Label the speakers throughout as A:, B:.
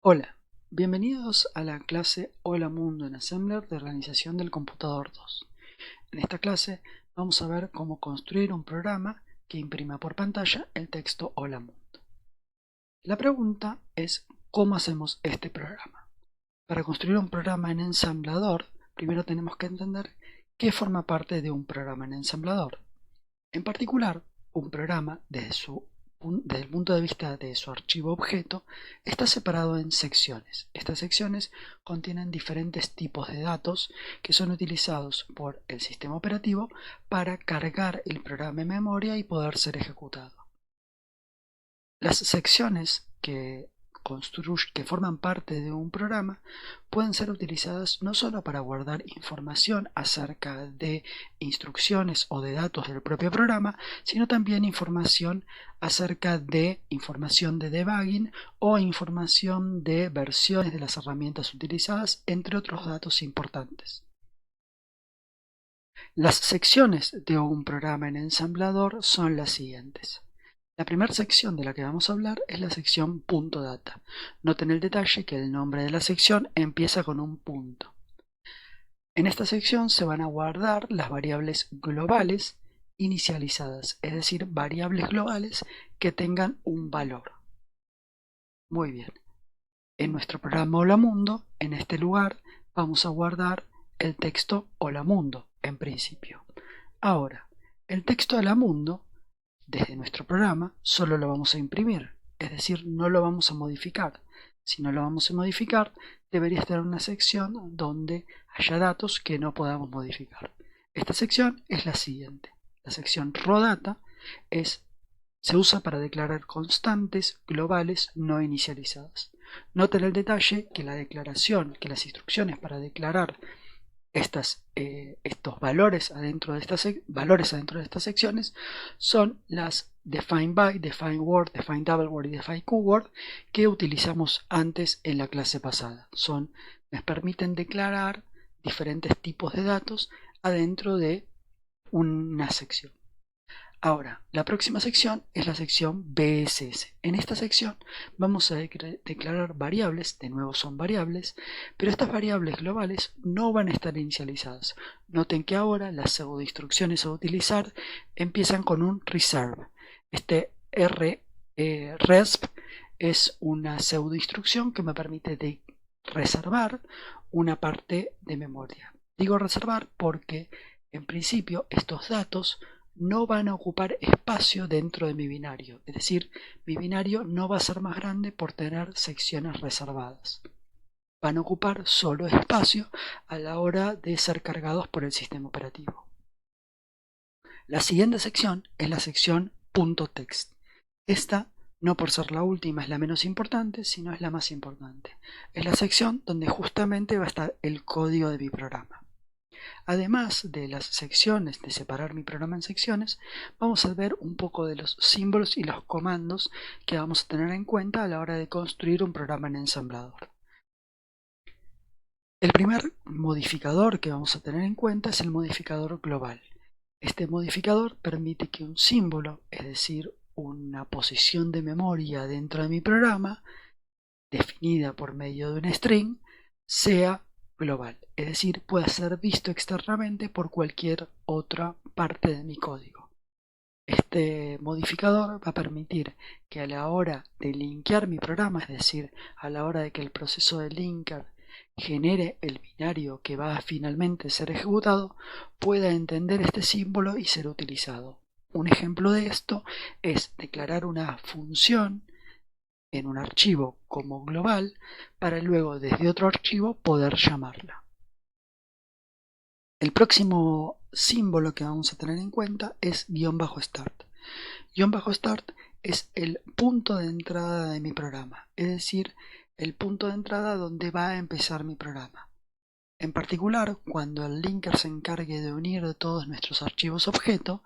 A: Hola, bienvenidos a la clase Hola Mundo en Assembler de Organización del Computador 2. En esta clase vamos a ver cómo construir un programa que imprima por pantalla el texto Hola Mundo. La pregunta es ¿cómo hacemos este programa? Para construir un programa en ensamblador, primero tenemos que entender qué forma parte de un programa en ensamblador. En particular, un programa desde el punto de vista de su archivo objeto está separado en secciones. Estas secciones contienen diferentes tipos de datos que son utilizados por el sistema operativo para cargar el programa en memoria y poder ser ejecutado. Las secciones que forman parte de un programa pueden ser utilizadas no solo para guardar información acerca de instrucciones o de datos del propio programa, sino también información acerca de información de debugging o información de versiones de las herramientas utilizadas, entre otros datos importantes. Las secciones de un programa en ensamblador son las siguientes. La primera sección de la que vamos a hablar es la sección .data. Noten el detalle que el nombre de la sección empieza con un punto. En esta sección se van a guardar las variables globales inicializadas, es decir, variables globales que tengan un valor. Muy bien. En nuestro programa Hola Mundo, en este lugar, vamos a guardar el texto Hola Mundo, en principio. Ahora, el texto Hola Mundo desde nuestro programa solo lo vamos a imprimir, es decir, no lo vamos a modificar. Si no lo vamos a modificar, debería estar en una sección donde haya datos que no podamos modificar. Esta sección es la siguiente. La sección RawData se usa para declarar constantes globales no inicializadas. Noten el detalle que las instrucciones para declarar estos valores adentro de estas secciones son las define by, define word, define double word y define keyword que utilizamos antes en la clase pasada. Nos permiten declarar diferentes tipos de datos adentro de una sección. Ahora, la próxima sección es la sección BSS. En esta sección vamos a declarar variables, de nuevo son variables, pero estas variables globales no van a estar inicializadas. Noten que ahora las pseudoinstrucciones a utilizar empiezan con un reserve. Este resp es una pseudoinstrucción que me permite reservar una parte de memoria. Digo reservar porque en principio estos datos no van a ocupar espacio dentro de mi binario, es decir, mi binario no va a ser más grande por tener secciones reservadas. Van a ocupar solo espacio a la hora de ser cargados por el sistema operativo. La siguiente sección es la sección .text. Esta, no por ser la última, es la menos importante, sino es la más importante. Es la sección donde justamente va a estar el código de mi programa. Además de las secciones, de separar mi programa en secciones, vamos a ver un poco de los símbolos y los comandos que vamos a tener en cuenta a la hora de construir un programa en ensamblador. El primer modificador que vamos a tener en cuenta es el modificador global. Este modificador permite que un símbolo, es decir, una posición de memoria dentro de mi programa, definida por medio de un string, sea global, es decir, pueda ser visto externamente por cualquier otra parte de mi código. Este modificador va a permitir que a la hora de linkear mi programa, es decir, a la hora de que el proceso de linker genere el binario que va a finalmente ser ejecutado, pueda entender este símbolo y ser utilizado. Un ejemplo de esto es declarar una función en un archivo como global para luego desde otro archivo poder llamarla. El próximo símbolo que vamos a tener en cuenta es --start. --start es el punto de entrada de mi programa, es decir, el punto de entrada donde va a empezar mi programa. En particular, cuando el linker se encargue de unir todos nuestros archivos objeto,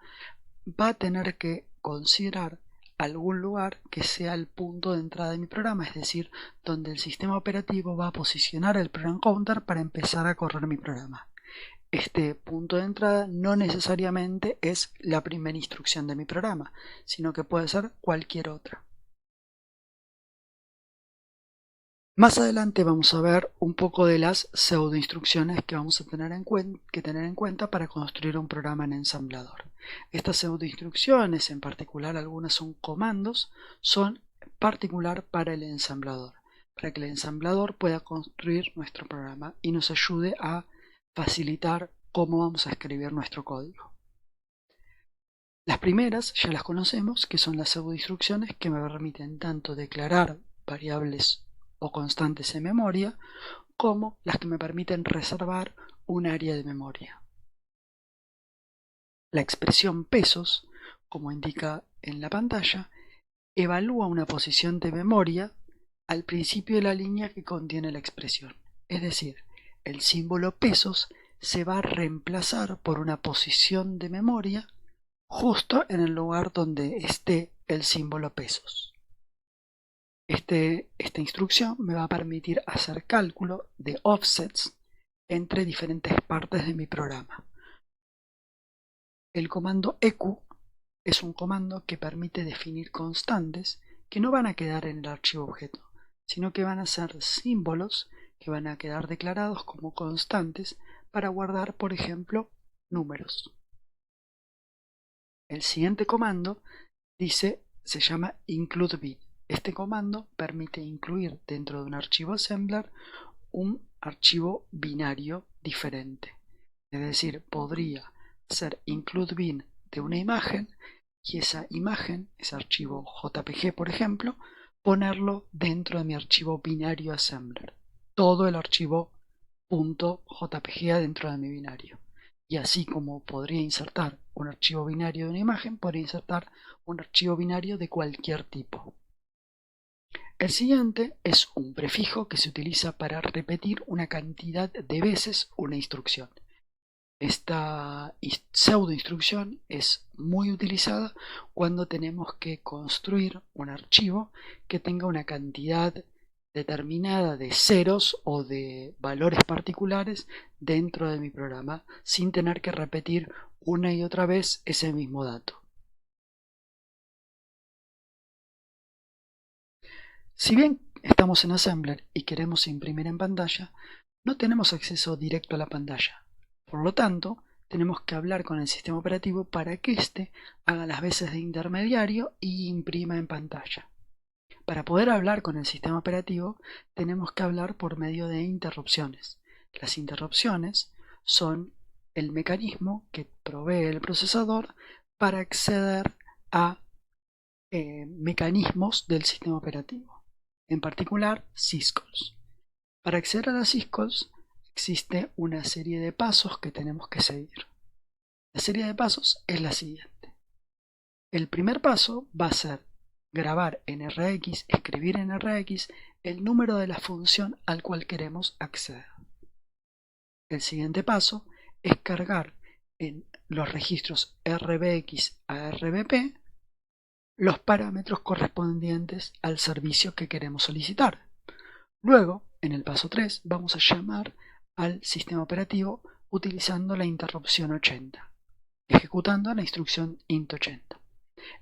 A: va a tener que considerar algún lugar que sea el punto de entrada de mi programa, es decir, donde el sistema operativo va a posicionar el program counter para empezar a correr mi programa. Este punto de entrada no necesariamente es la primera instrucción de mi programa, sino que puede ser cualquier otra. Más adelante vamos a ver un poco de las pseudoinstrucciones que vamos a tener en cuenta para construir un programa en ensamblador. Estas pseudoinstrucciones, en particular algunas son comandos, son particular para el ensamblador, para que el ensamblador pueda construir nuestro programa y nos ayude a facilitar cómo vamos a escribir nuestro código. Las primeras ya las conocemos, que son las pseudoinstrucciones que me permiten tanto declarar variables o constantes en memoria, como las que me permiten reservar un área de memoria. La expresión pesos, como indica en la pantalla, evalúa una posición de memoria al principio de la línea que contiene la expresión. Es decir, el símbolo pesos se va a reemplazar por una posición de memoria justo en el lugar donde esté el símbolo pesos. Esta instrucción me va a permitir hacer cálculo de offsets entre diferentes partes de mi programa. El comando eq es un comando que permite definir constantes que no van a quedar en el archivo objeto, sino que van a ser símbolos que van a quedar declarados como constantes para guardar, por ejemplo, números. El siguiente comando se llama includeBin. Este comando permite incluir dentro de un archivo assembler un archivo binario diferente. Es decir, podría ser includeBin de una imagen y esa imagen, ese archivo JPG por ejemplo, ponerlo dentro de mi archivo binario assembler. Todo el archivo .jpg adentro de mi binario. Y así como podría insertar un archivo binario de una imagen, podría insertar un archivo binario de cualquier tipo. El siguiente es un prefijo que se utiliza para repetir una cantidad de veces una instrucción. Esta pseudoinstrucción es muy utilizada cuando tenemos que construir un archivo que tenga una cantidad determinada de ceros o de valores particulares dentro de mi programa sin tener que repetir una y otra vez ese mismo dato. Si bien estamos en Assembler y queremos imprimir en pantalla, no tenemos acceso directo a la pantalla. Por lo tanto, tenemos que hablar con el sistema operativo para que éste haga las veces de intermediario y imprima en pantalla. Para poder hablar con el sistema operativo, tenemos que hablar por medio de interrupciones. Las interrupciones son el mecanismo que provee el procesador para acceder a mecanismos del sistema operativo, en particular syscalls. Para acceder a las syscalls existe una serie de pasos que tenemos que seguir. La serie de pasos es la siguiente. El primer paso va a ser grabar en RX, escribir en RX el número de la función al cual queremos acceder. El siguiente paso es cargar en los registros RBX a RBP los parámetros correspondientes al servicio que queremos solicitar. Luego, en el paso 3, vamos a llamar al sistema operativo utilizando la interrupción 80, ejecutando la instrucción int80.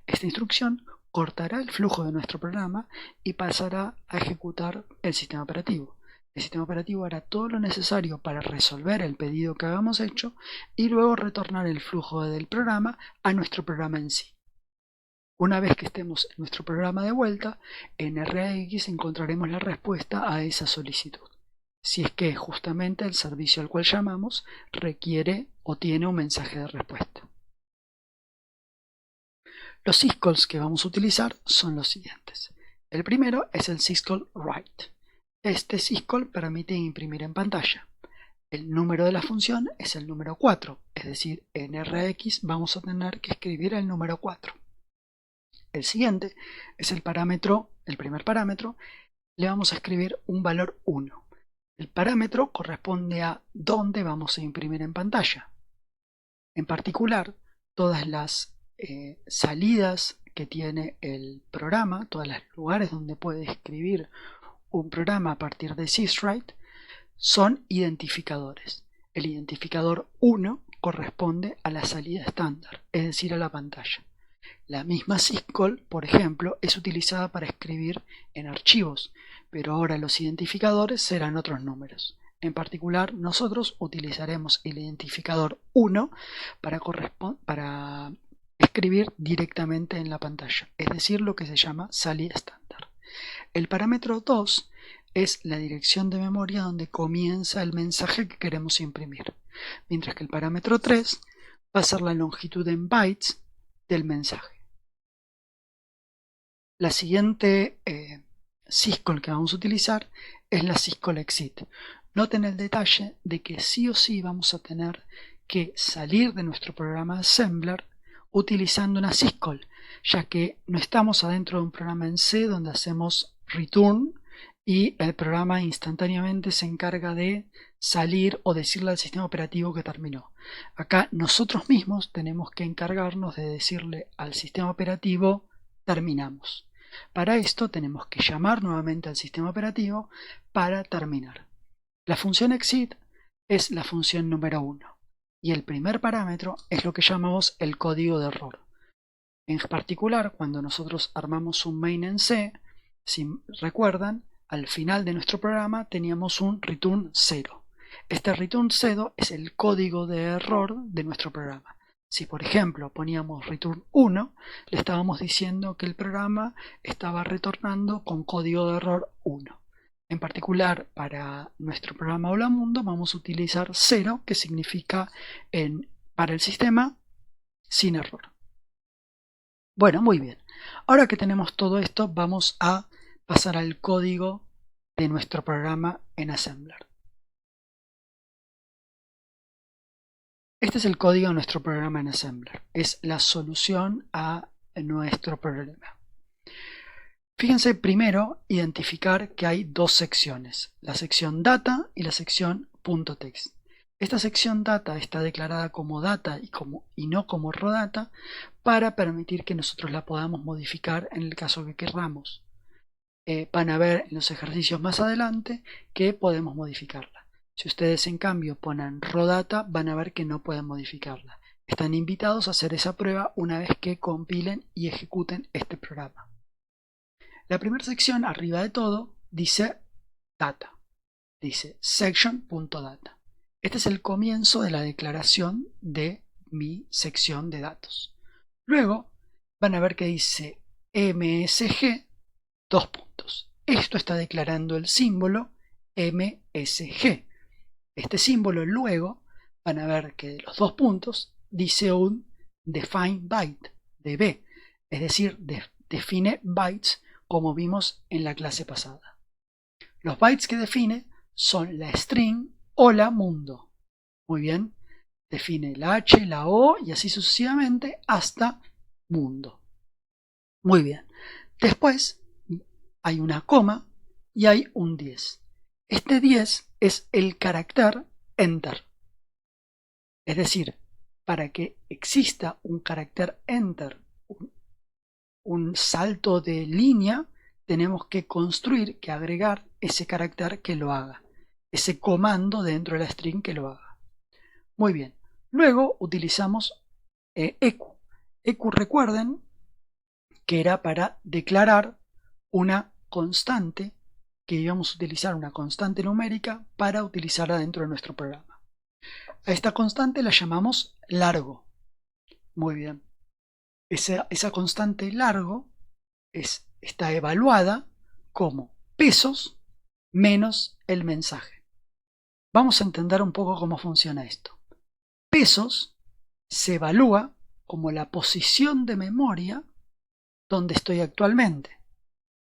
A: Esta instrucción cortará el flujo de nuestro programa y pasará a ejecutar el sistema operativo. El sistema operativo hará todo lo necesario para resolver el pedido que habíamos hecho y luego retornar el flujo del programa a nuestro programa en sí. Una vez que estemos en nuestro programa de vuelta, en RX encontraremos la respuesta a esa solicitud, si es que justamente el servicio al cual llamamos requiere o tiene un mensaje de respuesta. Los syscalls que vamos a utilizar son los siguientes. El primero es el syscall write. Este syscall permite imprimir en pantalla. El número de la función es el número 4, es decir, en RX vamos a tener que escribir el número 4. El siguiente es el primer parámetro, le vamos a escribir un valor 1. El parámetro corresponde a dónde vamos a imprimir en pantalla. En particular, todas las salidas que tiene el programa, todos los lugares donde puede escribir un programa a partir de syswrite, son identificadores. El identificador 1 corresponde a la salida estándar, es decir, a la pantalla. La misma syscall, por ejemplo, es utilizada para escribir en archivos, pero ahora los identificadores serán otros números. En particular, nosotros utilizaremos el identificador 1 para escribir directamente en la pantalla, es decir, lo que se llama salida estándar. El parámetro 2 es la dirección de memoria donde comienza el mensaje que queremos imprimir, mientras que el parámetro 3 va a ser la longitud en bytes del mensaje. La siguiente syscall que vamos a utilizar es la syscall exit. Noten el detalle de que sí o sí vamos a tener que salir de nuestro programa Assembler utilizando una syscall, ya que no estamos adentro de un programa en C donde hacemos return y el programa instantáneamente se encarga de salir o decirle al sistema operativo que terminó. Acá nosotros mismos tenemos que encargarnos de decirle al sistema operativo terminamos. Para esto tenemos que llamar nuevamente al sistema operativo para terminar. La función exit es la función número 1 y el primer parámetro es lo que llamamos el código de error. En particular, cuando nosotros armamos un main en C, si recuerdan, al final de nuestro programa teníamos un return 0. Este return 0 es el código de error de nuestro programa. Si por ejemplo poníamos return 1, le estábamos diciendo que el programa estaba retornando con código de error 1. En particular, para nuestro programa Hola Mundo vamos a utilizar 0, que significa para el sistema sin error. Bueno, muy bien. Ahora que tenemos todo esto, vamos a pasar al código de nuestro programa en Assembler. Este es el código de nuestro programa en Assembler. Es la solución a nuestro problema. Fíjense primero identificar que hay dos secciones, la sección data y la sección .text. Esta sección data está declarada como data y no como rodata para permitir que nosotros la podamos modificar en el caso que queramos. Van a ver en los ejercicios más adelante que podemos modificarla. Si ustedes en cambio ponen rodata, van a ver que no pueden modificarla. Están invitados a hacer esa prueba una vez que compilen y ejecuten este programa. La primera sección, arriba de todo, dice data. Dice section.data. Este es el comienzo de la declaración de mi sección de datos. Luego van a ver que dice MSG, dos puntos. Esto está declarando el símbolo MSG. Este símbolo luego van a ver que de los dos puntos dice un define byte, DB, es decir, define bytes como vimos en la clase pasada. Los bytes que define son la string hola mundo. Muy bien, define la H, la O y así sucesivamente hasta mundo. Muy bien, después hay una coma y hay un 10. Este 10 es el carácter enter. Es decir, para que exista un carácter enter, un salto de línea, tenemos que construir, que agregar ese carácter que lo haga, ese comando dentro de la string que lo haga. Muy bien, luego utilizamos EQ. EQ, recuerden que era para declarar una constante, que íbamos a utilizar una constante numérica para utilizarla dentro de nuestro programa. A esta constante la llamamos largo. Muy bien. Esa constante largo está evaluada como pesos menos el mensaje. Vamos a entender un poco cómo funciona esto. Pesos se evalúa como la posición de memoria donde estoy actualmente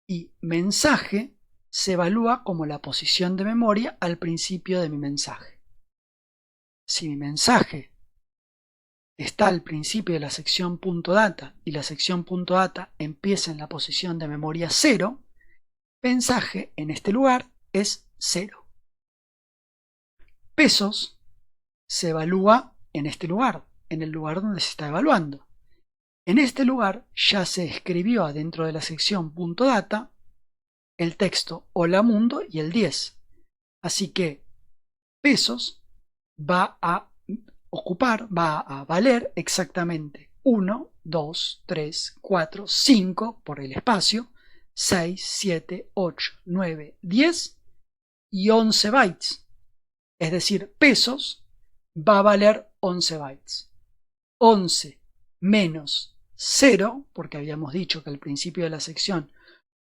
A: y mensaje se evalúa como la posición de memoria al principio de mi mensaje. Si mi mensaje está al principio de la sección .data y la sección .data empieza en la posición de memoria 0, mensaje en este lugar es 0. Pesos se evalúa en este lugar, en el lugar donde se está evaluando. En este lugar ya se escribió adentro de la sección .data el texto hola mundo y el 10. Así que pesos va a valer exactamente 1, 2, 3, 4, 5 por el espacio, 6, 7, 8, 9, 10 y 11 bytes. Es decir, pesos va a valer 11 bytes. 11 menos 0, porque habíamos dicho que al principio de la sección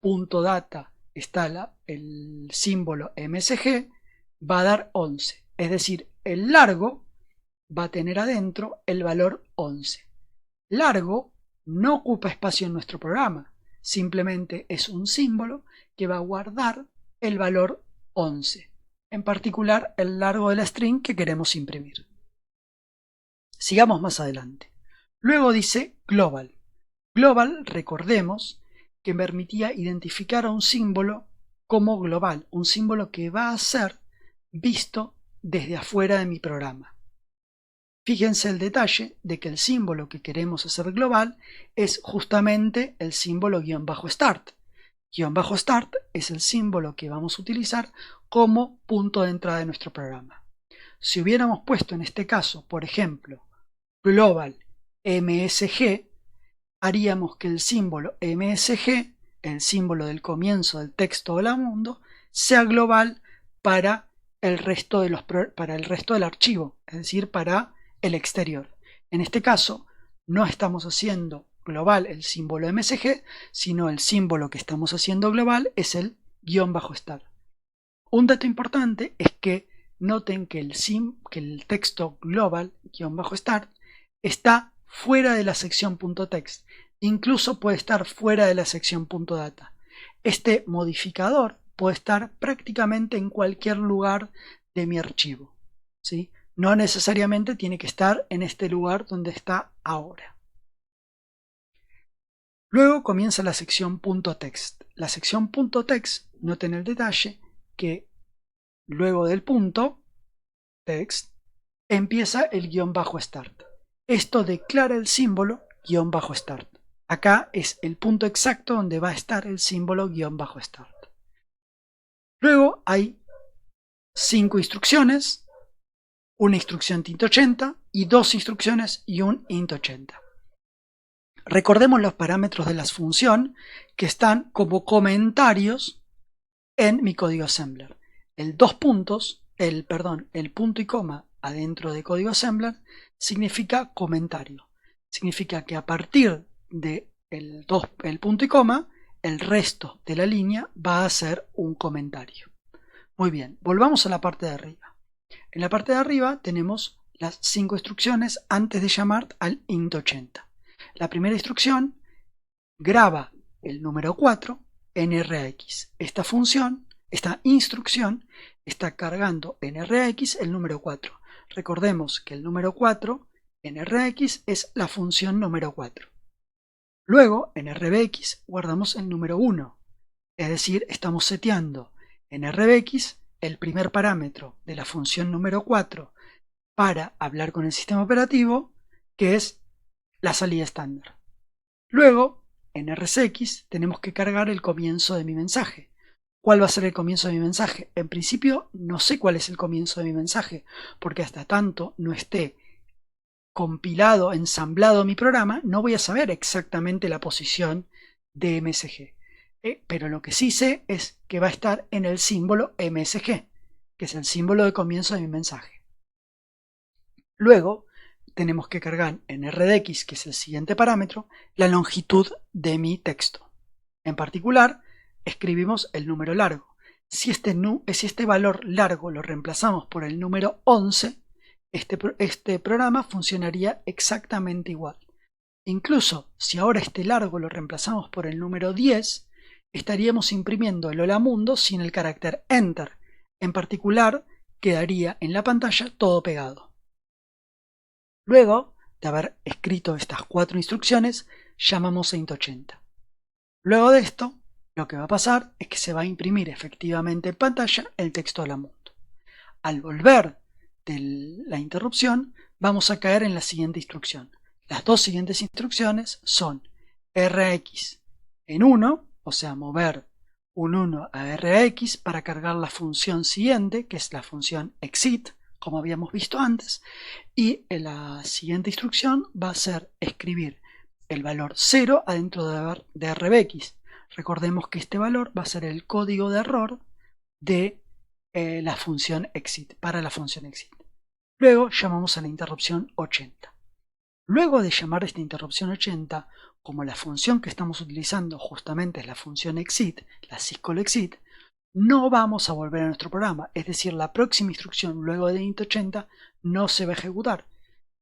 A: .data está el símbolo MSG, va a dar 11. Es decir, el largo va a tener adentro el valor 11. Largo no ocupa espacio en nuestro programa, simplemente es un símbolo que va a guardar el valor 11, en particular el largo de la string que queremos imprimir. Sigamos más adelante. Luego dice global. Global, recordemos, que permitía identificar a un símbolo como global, un símbolo que va a ser visto desde afuera de mi programa. Fíjense el detalle de que el símbolo que queremos hacer global es justamente el símbolo _start. _start es el símbolo que vamos a utilizar como punto de entrada de nuestro programa. Si hubiéramos puesto en este caso, por ejemplo, global MSG, haríamos que el símbolo MSG, el símbolo del comienzo del texto Hola Mundo, sea global para el resto del archivo, es decir, para el exterior. En este caso, no estamos haciendo global el símbolo MSG, sino el símbolo que estamos haciendo global es el _star. Un dato importante es que noten que el texto global _start está fuera de la sección .text, incluso puede estar fuera de la sección .data. Este modificador puede estar prácticamente en cualquier lugar de mi archivo, ¿sí? No necesariamente tiene que estar en este lugar donde está ahora. Luego comienza la sección .text. La sección .text, noten el detalle que luego del punto text empieza el _start. Esto declara el símbolo _start. Acá es el punto exacto donde va a estar el símbolo _start. Luego hay 5 instrucciones, una instrucción int80 y 2 instrucciones y un int80. Recordemos los parámetros de la función que están como comentarios en mi código assembler. El punto y coma adentro de código assembler significa comentario. Significa que a partir del punto y coma, el resto de la línea va a ser un comentario. Muy bien, volvamos a la parte de arriba. En la parte de arriba tenemos las 5 instrucciones antes de llamar al int80. La primera instrucción graba el número 4 en RX. Esta instrucción está cargando en RX el número 4. Recordemos que el número 4 en RX es la función número 4. Luego en RBX guardamos el número 1, es decir, estamos seteando en RBX el primer parámetro de la función número 4 para hablar con el sistema operativo, que es la salida estándar. Luego en RCX tenemos que cargar el comienzo de mi mensaje. ¿Cuál va a ser el comienzo de mi mensaje? En principio no sé cuál es el comienzo de mi mensaje, porque hasta tanto no esté compilado, ensamblado mi programa, no voy a saber exactamente la posición de MSG. Pero lo que sí sé es que va a estar en el símbolo MSG, que es el símbolo de comienzo de mi mensaje. Luego tenemos que cargar en RDX, que es el siguiente parámetro, la longitud de mi texto. En particular, escribimos el número largo. Si este valor largo lo reemplazamos por el número 11, este programa funcionaría exactamente igual. Incluso si ahora este largo lo reemplazamos por el número 10, estaríamos imprimiendo el Hola Mundo sin el carácter Enter. En particular, quedaría en la pantalla todo pegado. Luego de haber escrito estas 4 instrucciones, llamamos a int80. Luego de esto, lo que va a pasar es que se va a imprimir efectivamente en pantalla el texto Hola Mundo. Al volver de la interrupción, vamos a caer en la siguiente instrucción. Las dos siguientes instrucciones son RX en 1, o sea, mover un 1 a RX para cargar la función siguiente, que es la función exit, como habíamos visto antes, y en la siguiente instrucción va a ser escribir el valor 0 adentro de RBX. Recordemos que este valor va a ser el código de error de la función exit, para la función exit. Luego llamamos a la interrupción 80. Luego de llamar esta interrupción 80, como la función que estamos utilizando justamente es la función exit, la syscall_exit, no vamos a volver a nuestro programa, es decir, la próxima instrucción luego de int80 no se va a ejecutar.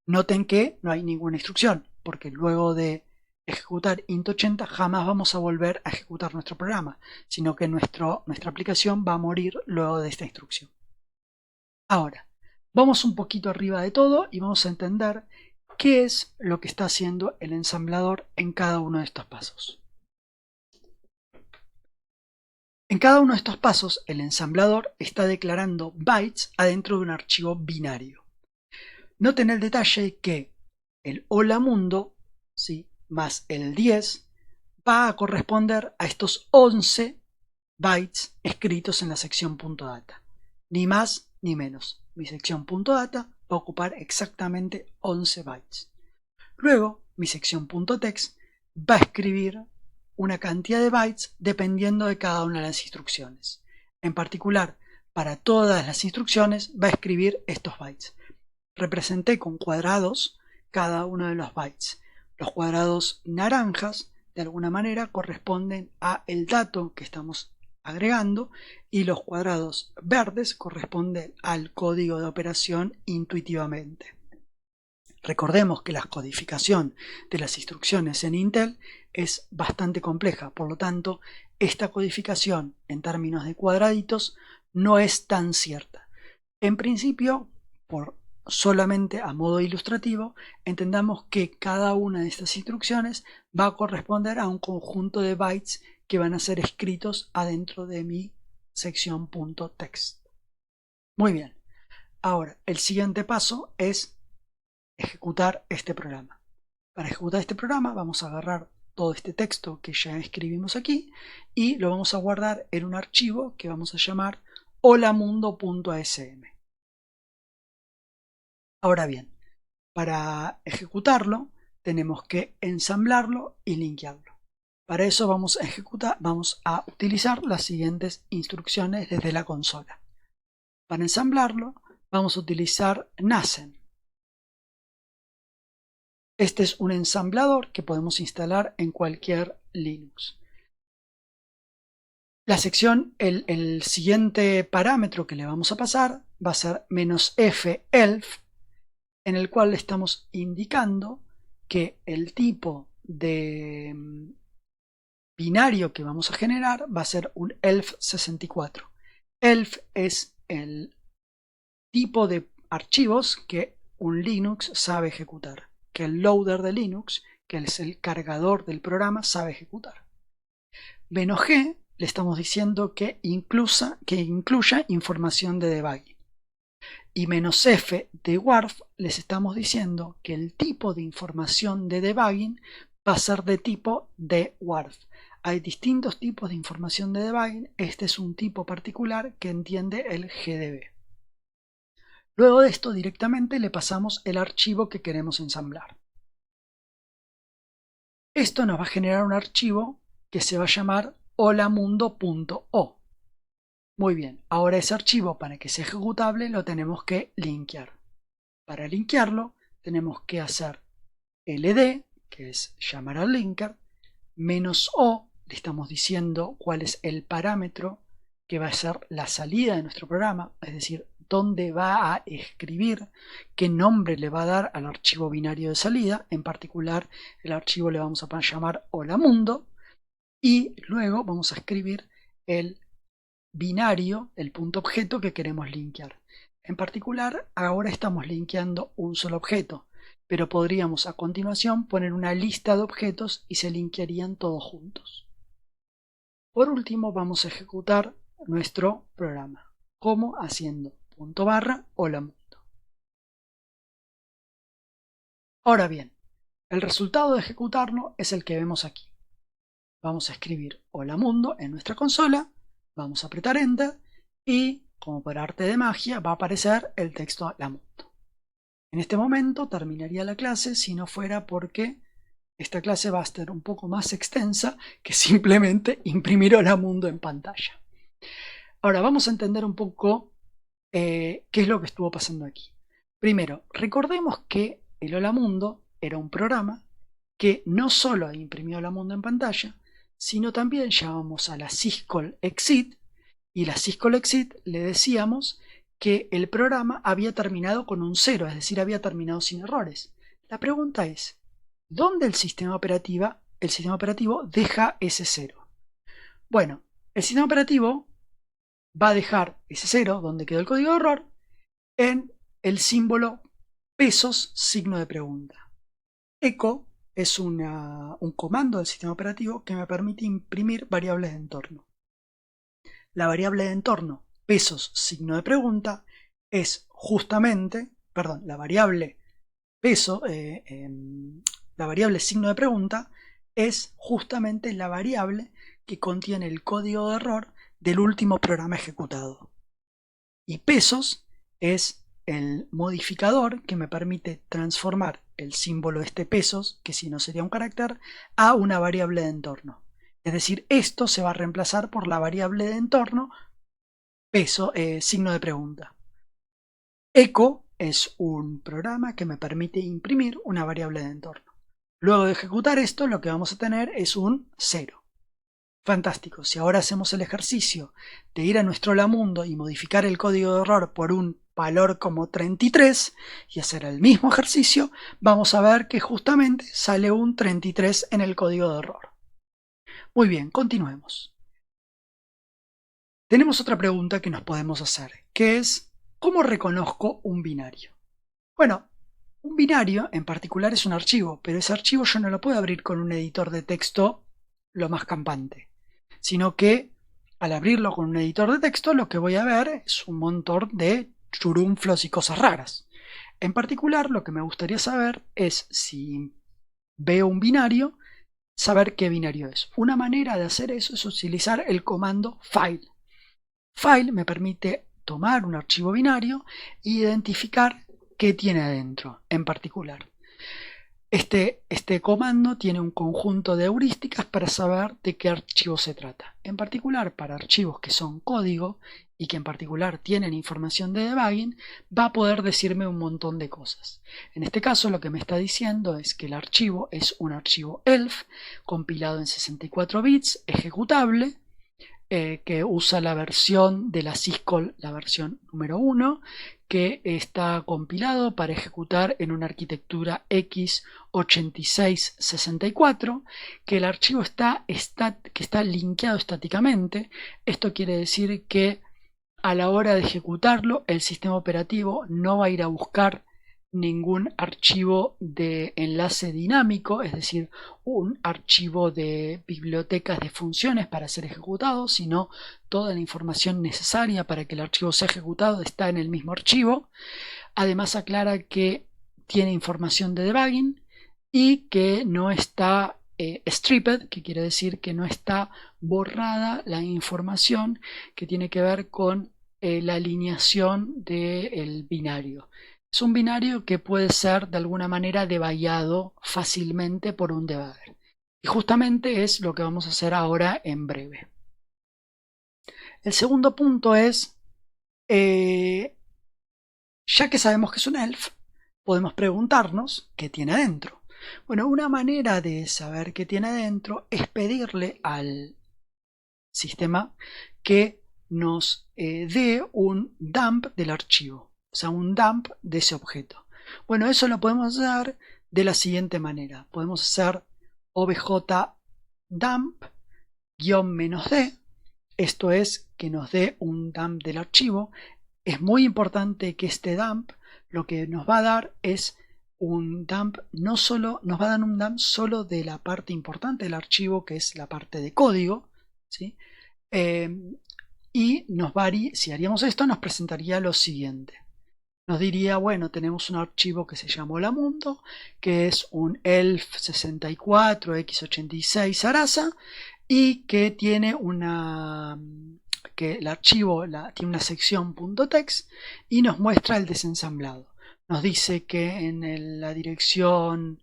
A: Noten que no hay ninguna instrucción, porque luego de ejecutar int80 jamás vamos a volver a ejecutar nuestro programa, sino que nuestra aplicación va a morir luego de esta instrucción. Ahora, vamos un poquito arriba de todo y vamos a entender qué es lo que está haciendo el ensamblador en cada uno de estos pasos. En cada uno de estos pasos, el ensamblador está declarando bytes adentro de un archivo binario. Noten el detalle que el hola mundo, ¿sí?, más el 10 va a corresponder a estos 11 bytes escritos en la sección .data. Ni más ni menos. Mi sección .data va a ocupar exactamente 11 bytes. Luego, mi sección .text va a escribir una cantidad de bytes dependiendo de cada una de las instrucciones. En particular, para todas las instrucciones va a escribir estos bytes. Representé con cuadrados cada uno de los bytes. Los cuadrados naranjas, de alguna manera, corresponden a el dato que estamos agregando y los cuadrados verdes corresponden al código de operación intuitivamente. Recordemos que la codificación de las instrucciones en Intel es bastante compleja, por lo tanto, esta codificación en términos de cuadraditos no es tan cierta. En principio, solamente a modo ilustrativo, entendamos que cada una de estas instrucciones va a corresponder a un conjunto de bytes que van a ser escritos adentro de mi sección .text. Muy bien, ahora el siguiente paso es ejecutar este programa. Para ejecutar este programa vamos a agarrar todo este texto que ya escribimos aquí y lo vamos a guardar en un archivo que vamos a llamar holamundo.asm. Ahora bien, para ejecutarlo tenemos que ensamblarlo y linkearlo. Para eso vamos a utilizar las siguientes instrucciones desde la consola. Para ensamblarlo vamos a utilizar Nascent. Este es un ensamblador que podemos instalar en cualquier Linux. La sección, el siguiente parámetro que le vamos a pasar va a ser -f_elf, en el cual le estamos indicando que el tipo de binario que vamos a generar va a ser un ELF64. ELF es el tipo de archivos que un Linux sabe ejecutar, que el loader de Linux, que es el cargador del programa, sabe ejecutar. -g le estamos diciendo que incluya información de debugging. Y -f de warf les estamos diciendo que el tipo de información de debugging va a ser de tipo de warf. Hay distintos tipos de información de debugging, este es un tipo particular que entiende el GDB. Luego de esto directamente le pasamos el archivo que queremos ensamblar. Esto nos va a generar un archivo que se va a llamar holamundo.o. Muy bien, ahora ese archivo, para que sea ejecutable, lo tenemos que linkear. Para linkearlo tenemos que hacer ld, que es llamar al linker, -o, le estamos diciendo cuál es el parámetro que va a ser la salida de nuestro programa, es decir, dónde va a escribir, qué nombre le va a dar al archivo binario de salida. En particular, el archivo le vamos a llamar holamundo, y luego vamos a escribir el binario, el punto objeto que queremos linkear. En particular, ahora estamos linkeando un solo objeto, pero podríamos a continuación poner una lista de objetos y se linkearían todos juntos. Por último, vamos a ejecutar nuestro programa, como haciendo /holamundo. Ahora bien, el resultado de ejecutarlo es el que vemos aquí. Vamos a escribir holamundo en nuestra consola, vamos a apretar Enter y como por arte de magia, va a aparecer el texto Lamundo. En este momento terminaría la clase si no fuera porque esta clase va a ser un poco más extensa que simplemente imprimir Olamundo en pantalla. Ahora vamos a entender un poco qué es lo que estuvo pasando aquí. Primero, recordemos que el Olamundo era un programa que no solo imprimió Olamundo en pantalla, sino también llamamos a la Syscall exit, y la Syscall exit le decíamos que el programa había terminado con un 0, es decir, había terminado sin errores. La pregunta es, ¿dónde el sistema operativo deja ese 0? Bueno, el sistema operativo va a dejar ese 0, donde quedó el código de error, en el símbolo pesos signo de pregunta. Echo es un comando del sistema operativo que me permite imprimir variables de entorno. La variable de entorno pesos signo de pregunta es justamente, perdón, la variable peso, la variable signo de pregunta es justamente la variable que contiene el código de error del último programa ejecutado. Y pesos es el modificador que me permite transformar el símbolo este pesos, que si no sería un carácter, a una variable de entorno. Es decir, esto se va a reemplazar por la variable de entorno peso, signo de pregunta. Echo es un programa que me permite imprimir una variable de entorno. Luego de ejecutar esto, lo que vamos a tener es un 0. Fantástico, si ahora hacemos el ejercicio de ir a nuestro Olamundo y modificar el código de error por un valor como 33 y hacer el mismo ejercicio, vamos a ver que justamente sale un 33 en el código de error. Muy bien, continuemos. Tenemos otra pregunta que nos podemos hacer, que es, ¿cómo reconozco un binario? Bueno, un binario en particular es un archivo, pero ese archivo yo no lo puedo abrir con un editor de texto lo más campante, sino que al abrirlo con un editor de texto lo que voy a ver es un montón de churunflos y cosas raras. En particular, lo que me gustaría saber es, si veo un binario, saber qué binario es. Una manera de hacer eso es utilizar el comando file. File me permite tomar un archivo binario e identificar qué tiene adentro en particular. Este comando tiene un conjunto de heurísticas para saber de qué archivo se trata. En particular, para archivos que son código y que en particular tienen información de debugging, va a poder decirme un montón de cosas. En este caso, lo que me está diciendo es que el archivo es un archivo ELF compilado en 64 bits, ejecutable, que usa la versión de la Syscall, la versión número 1, que está compilado para ejecutar en una arquitectura x86-64, que el archivo está linkeado estáticamente. Esto quiere decir que a la hora de ejecutarlo, el sistema operativo no va a ir a buscar ningún archivo de enlace dinámico, es decir, un archivo de bibliotecas de funciones para ser ejecutado, sino toda la información necesaria para que el archivo sea ejecutado está en el mismo archivo. Además aclara que tiene información de debugging y que no está stripped, que quiere decir que no está borrada la información que tiene que ver con la alineación del binario. Es un binario que puede ser de alguna manera debuggado fácilmente por un debugger. Y justamente es lo que vamos a hacer ahora en breve. El segundo punto es, ya que sabemos que es un ELF, podemos preguntarnos qué tiene adentro. Bueno, una manera de saber qué tiene adentro es pedirle al sistema que nos dé un dump del archivo. O sea, un dump de ese objeto. Bueno, eso lo podemos hacer de la siguiente manera. Podemos hacer obj dump -d. Esto es que nos dé un dump del archivo. Es muy importante que este dump lo que nos va a dar es un dump, no solo nos va a dar un dump solo de la parte importante del archivo, que es la parte de código, ¿sí? Y si haríamos esto, nos presentaría lo siguiente. Nos diría, bueno, tenemos un archivo que se llama Olamundo, que es un ELF 64 x86 Sarasa y que tiene que el archivo tiene una sección .text y nos muestra el desensamblado. Nos dice que en la dirección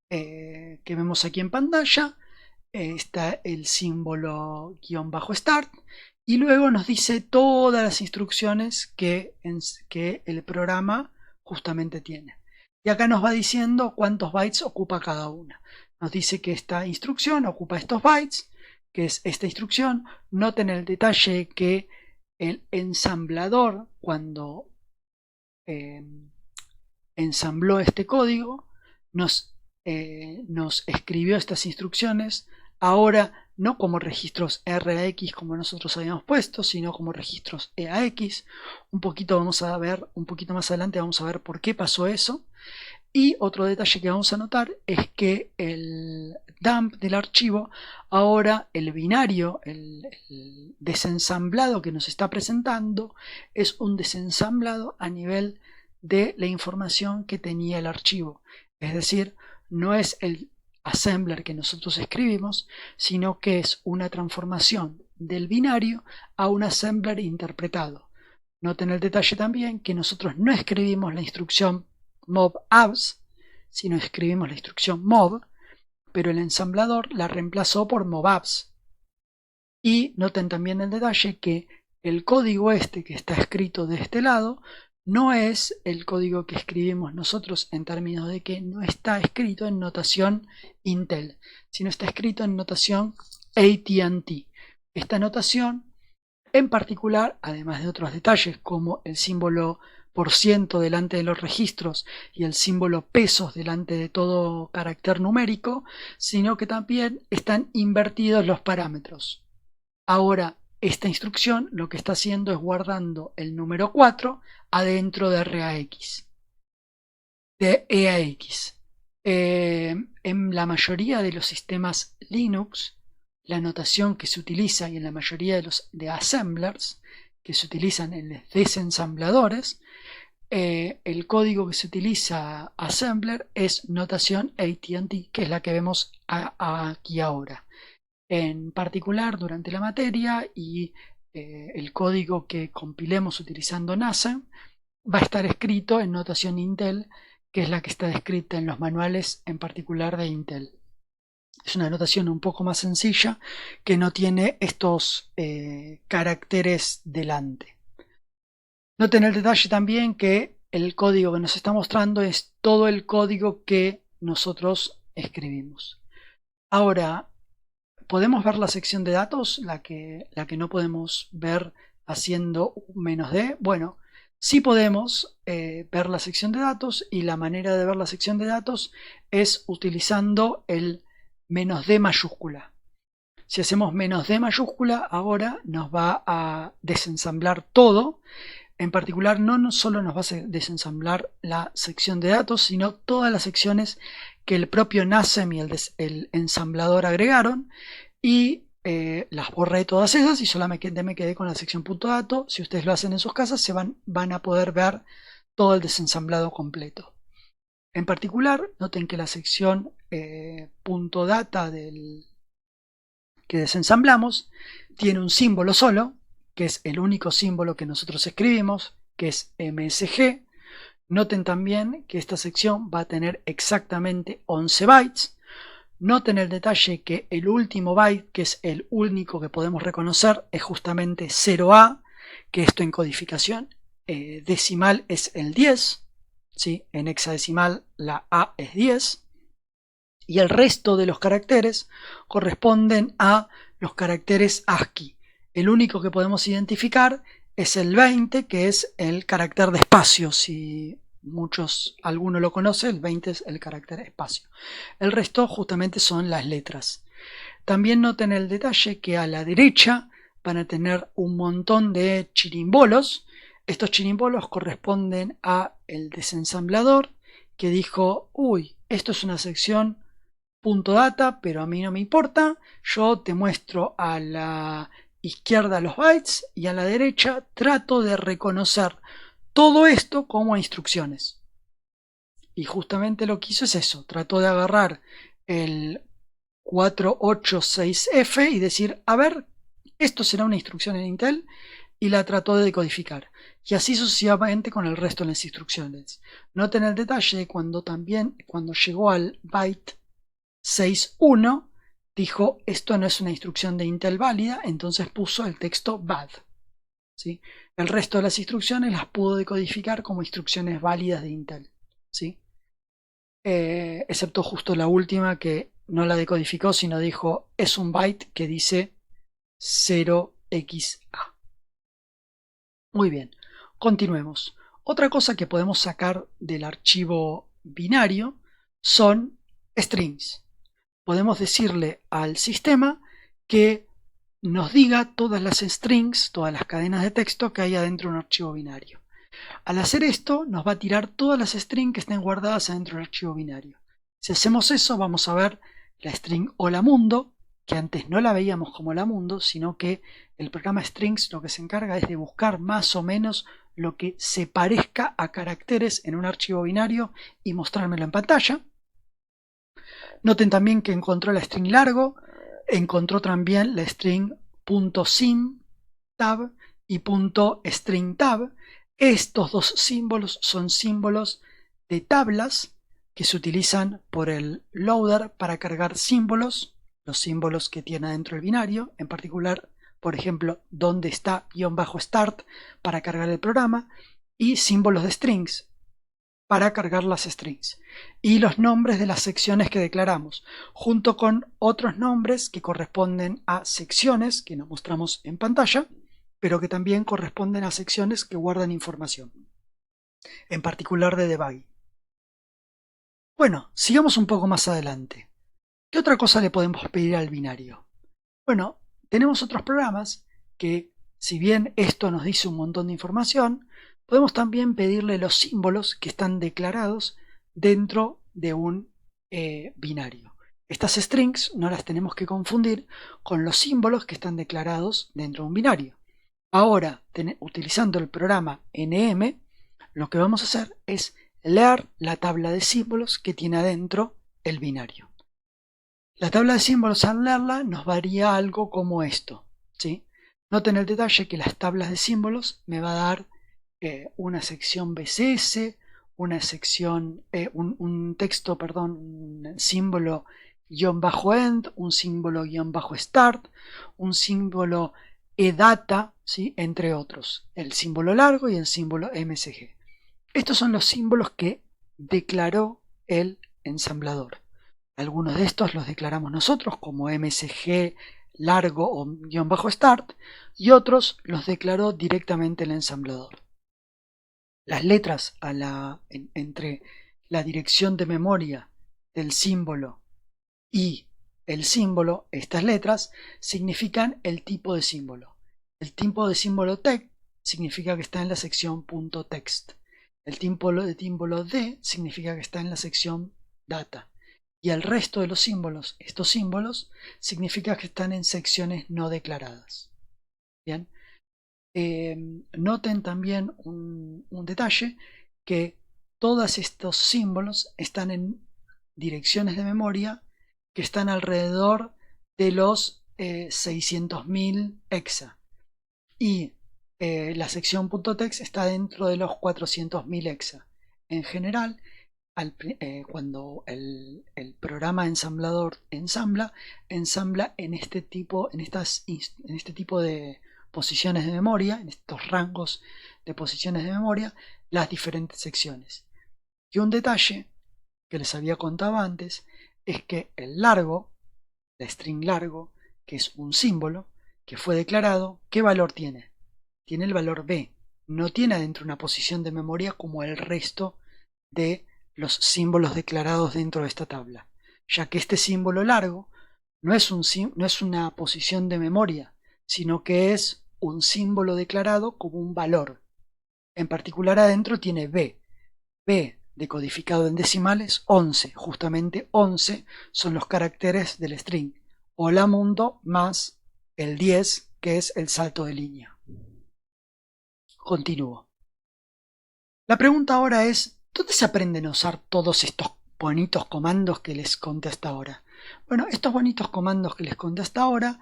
A: que vemos aquí en pantalla está el símbolo --start y luego nos dice todas las instrucciones que el programa justamente tiene. Y acá nos va diciendo cuántos bytes ocupa cada una. Nos dice que esta instrucción ocupa estos bytes, que es esta instrucción. Noten el detalle que el ensamblador, cuando ensambló este código, nos escribió estas instrucciones, ahora no como registros RAX como nosotros habíamos puesto, sino como registros EAX. Un poquito más adelante vamos a ver por qué pasó eso. Y otro detalle que vamos a notar es que el dump del archivo, ahora el binario, el desensamblado que nos está presentando, es un desensamblado a nivel de la información que tenía el archivo. Es decir, no es el assembler que nosotros escribimos, sino que es una transformación del binario a un assembler interpretado. Noten el detalle también que nosotros no escribimos la instrucción mobabs, sino escribimos la instrucción mob, pero el ensamblador la reemplazó por mobabs. Y noten también el detalle que el código que está escrito de este lado no es el código que escribimos nosotros, en términos de que no está escrito en notación Intel, sino está escrito en notación AT&T. Esta notación en particular, además de otros detalles como el símbolo % delante de los registros y el símbolo pesos delante de todo carácter numérico, sino que también están invertidos los parámetros. Ahora, esta instrucción lo que está haciendo es guardando el número 4 adentro de EAX. En la mayoría de los sistemas Linux, la notación que se utiliza, y en la mayoría de los assemblers que se utilizan en los desensambladores, el código que se utiliza assembler es notación AT&T, que es la que vemos aquí ahora. En particular, durante la materia y el código que compilemos utilizando NASM va a estar escrito en notación Intel, que es la que está descrita en los manuales, en particular de Intel. Es una notación un poco más sencilla, que no tiene estos caracteres delante. Noten el detalle también que el código que nos está mostrando es todo el código que nosotros escribimos. Ahora, ¿podemos ver la sección de datos? La que no podemos ver haciendo -d. Bueno, sí podemos ver la sección de datos, y la manera de ver la sección de datos es utilizando el -d mayúscula. Si hacemos -d mayúscula, ahora nos va a desensamblar todo. En particular, no solo nos va a desensamblar la sección de datos, sino todas las secciones que el propio NASM y el ensamblador agregaron, y las borré todas esas y solamente me quedé con la sección .dato. Si ustedes lo hacen en sus casas, van a poder ver todo el desensamblado completo. En particular, noten que la sección .data que desensamblamos tiene un símbolo solo, que es el único símbolo que nosotros escribimos, que es MSG. Noten también que esta sección va a tener exactamente 11 bytes. Noten el detalle que el último byte, que es el único que podemos reconocer, es justamente 0A, que esto en codificación decimal es el 10. ¿Sí? En hexadecimal la A es 10. Y el resto de los caracteres corresponden a los caracteres ASCII. El único que podemos identificar es el 20, que es el carácter de espacio. Si alguno lo conoce, el 20 es el carácter espacio. El resto justamente son las letras. También noten el detalle que a la derecha van a tener un montón de chirimbolos. Estos chirimbolos corresponden a el desensamblador, que dijo: uy, esto es una sección .data, pero a mí no me importa. Yo te muestro a la izquierda los bytes y a la derecha trato de reconocer todo esto como instrucciones. Y justamente lo que hizo es eso. Trató de agarrar el 486F y decir: a ver, Esto será una instrucción en Intel y la trató de decodificar. Y así sucesivamente con el resto de las instrucciones. Noten el detalle de cuando llegó al byte 6.1, dijo esto no es una instrucción de Intel válida, entonces puso el texto bad. ¿Sí? El resto de las instrucciones las pudo decodificar como instrucciones válidas de Intel. ¿Sí? Excepto justo la última que no la decodificó, sino dijo es un byte que dice 0xa. Muy bien, continuemos. Otra cosa que podemos sacar del archivo binario son strings. Podemos decirle al sistema que nos diga todas las strings, todas las cadenas de texto que hay adentro de un archivo binario. Al hacer esto, nos va a tirar todas las strings que estén guardadas adentro del archivo binario. Si hacemos eso, vamos a ver la string hola mundo, que antes no la veíamos como hola mundo, sino que el programa strings lo que se encarga es de buscar más o menos lo que se parezca a caracteres en un archivo binario y mostrármelo en pantalla. Noten también que encontró la string largo, encontró también la string .sim tab y .string tab. Estos dos símbolos son símbolos de tablas que se utilizan por el loader para cargar símbolos, los símbolos que tiene dentro del binario, en particular, por ejemplo, donde está --start para cargar el programa, y símbolos de strings para cargar las strings, y los nombres de las secciones que declaramos, junto con otros nombres que corresponden a secciones que nos mostramos en pantalla, pero que también corresponden a secciones que guardan información, en particular de debugging. Bueno, sigamos un poco más adelante. ¿Qué otra cosa le podemos pedir al binario? Bueno, tenemos otros programas que, si bien esto nos dice un montón de información, podemos también pedirle los símbolos que están declarados dentro de un binario. Estas strings no las tenemos que confundir con los símbolos que están declarados dentro de un binario. Ahora, utilizando el programa NM, lo que vamos a hacer es leer la tabla de símbolos que tiene adentro el binario. La tabla de símbolos, al leerla, nos varía algo como esto, ¿sí? Noten el detalle que las tablas de símbolos me va a dar una sección BCS, una sección, un texto, perdón, un símbolo _end, un símbolo _start, un símbolo edata, ¿sí? Entre otros, el símbolo largo y el símbolo MSG. Estos son los símbolos que declaró el ensamblador. Algunos de estos los declaramos nosotros como MSG largo o _start y otros los declaró directamente el ensamblador. Las letras entre la dirección de memoria del símbolo y el símbolo, estas letras, significan el tipo de símbolo. El tipo de símbolo TEX significa que está en la sección .text. El tipo de símbolo D significa que está en la sección data. Y el resto de los símbolos, estos símbolos, significa que están en secciones no declaradas. Bien. Noten también un detalle, que todos estos símbolos están en direcciones de memoria que están alrededor de los 600.000 hexa, y la sección .text está dentro de los 400.000 hexa. En general, cuando el programa ensamblador ensambla en este tipo de posiciones de memoria, en estos rangos de posiciones de memoria, las diferentes secciones. Y un detalle que les había contado antes es que el largo, la string largo, que es un símbolo que fue declarado, ¿qué valor tiene? Tiene el valor B, no tiene adentro una posición de memoria como el resto de los símbolos declarados dentro de esta tabla, ya que este símbolo largo no es una posición de memoria, sino que es un símbolo declarado como un valor. En particular adentro tiene B. B decodificado en decimales 11. Justamente 11 son los caracteres del string. Hola mundo más el 10, que es el salto de línea. Continúo. La pregunta ahora es, ¿dónde se aprenden a usar todos estos bonitos comandos que les conté hasta ahora? Bueno, estos bonitos comandos que les conté hasta ahora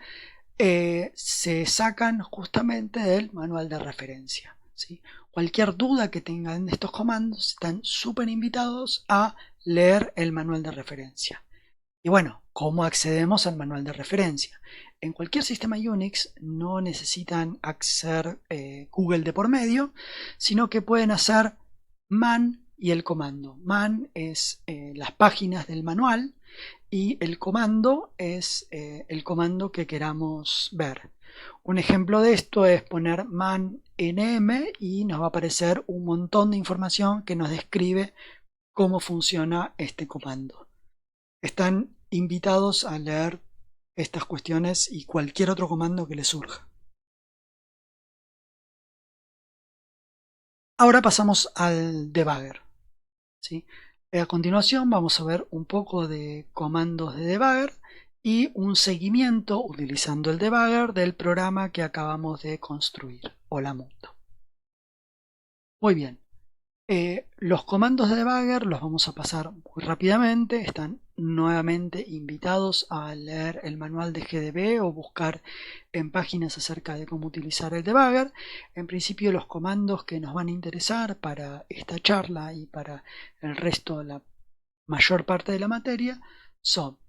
A: se sacan justamente del manual de referencia, ¿sí? Cualquier duda que tengan de estos comandos están súper invitados a leer el manual de referencia. Y bueno, ¿cómo accedemos al manual de referencia? En cualquier sistema Unix no necesitan hacer Google de por medio, sino que pueden hacer man y el comando. Man es las páginas del manual y el comando es el comando que queramos ver. Un ejemplo de esto es poner man nm y nos va a aparecer un montón de información que nos describe cómo funciona este comando. Están invitados a leer estas cuestiones y cualquier otro comando que les surja. Ahora pasamos al debugger, ¿sí? A continuación vamos a ver un poco de comandos de debugger y un seguimiento utilizando el debugger del programa que acabamos de construir. Hola mundo. Muy bien. Los comandos de debugger los vamos a pasar muy rápidamente. Están nuevamente invitados a leer el manual de GDB o buscar en páginas acerca de cómo utilizar el debugger. En principio, los comandos que nos van a interesar para esta charla y para el resto de la mayor parte de la materia son: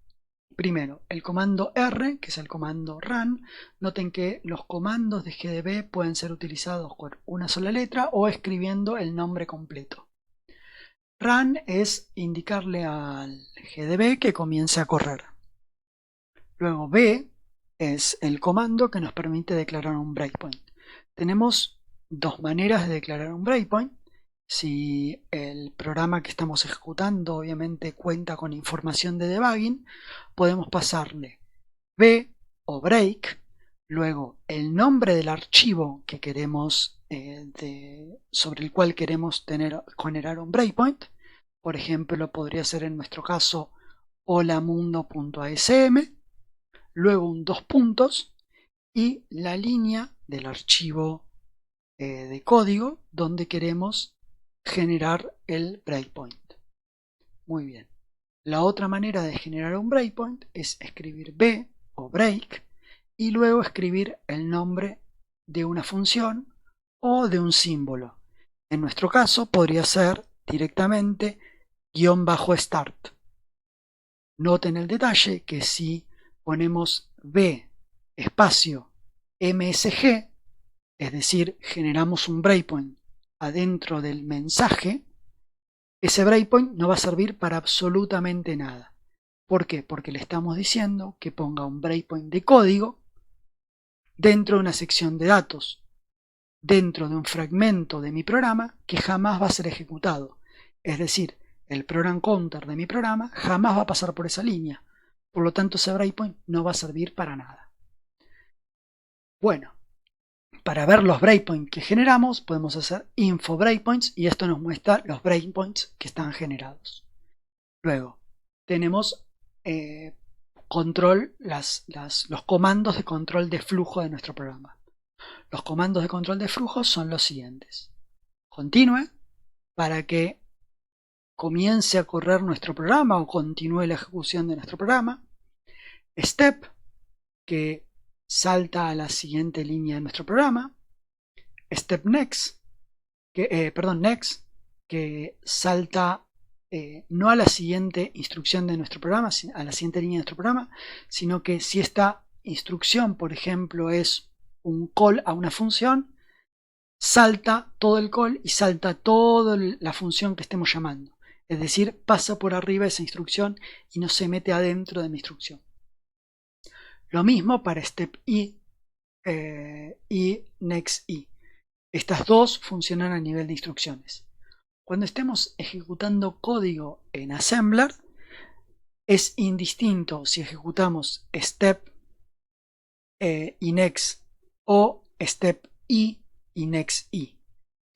A: primero, el comando R, que es el comando run. Noten que los comandos de GDB pueden ser utilizados con una sola letra o escribiendo el nombre completo. Run es indicarle al GDB que comience a correr. Luego B es el comando que nos permite declarar un breakpoint. Tenemos dos maneras de declarar un breakpoint. Si el programa que estamos ejecutando obviamente cuenta con información de debugging, podemos pasarle B o break, luego el nombre del archivo que queremos, sobre el cual queremos generar un breakpoint. Por ejemplo, podría ser en nuestro caso holamundo.asm, luego un dos puntos y la línea del archivo de código donde queremos generar el breakpoint. Muy bien. La otra manera de generar un breakpoint es escribir B o break y luego escribir el nombre de una función o de un símbolo. En nuestro caso podría ser directamente --start. Noten el detalle que si ponemos B espacio msg, es decir, generamos un breakpoint adentro del mensaje, ese breakpoint no va a servir para absolutamente nada. ¿Por qué? Porque le estamos diciendo que ponga un breakpoint de código dentro de una sección de datos, dentro de un fragmento de mi programa que jamás va a ser ejecutado. Es decir, el program counter de mi programa jamás va a pasar por esa línea. Por lo tanto, ese breakpoint no va a servir para nada. Bueno, para ver los breakpoints que generamos, podemos hacer info breakpoints y esto nos muestra los breakpoints que están generados. Luego, tenemos los comandos de control de flujo de nuestro programa. Los comandos de control de flujo son los siguientes: continue, para que comience a correr nuestro programa o continúe la ejecución de nuestro programa; step, que salta a la siguiente línea de nuestro programa; step next, next, que salta no a la siguiente instrucción de nuestro programa, a la siguiente línea de nuestro programa, sino que si esta instrucción, por ejemplo, es un call a una función, salta todo el call y salta toda la función que estemos llamando. Es decir, pasa por arriba esa instrucción y no se mete adentro de mi instrucción. Lo mismo para step y next i. Estas dos funcionan a nivel de instrucciones. Cuando estemos ejecutando código en Assembler, es indistinto si ejecutamos step y next o step y next i.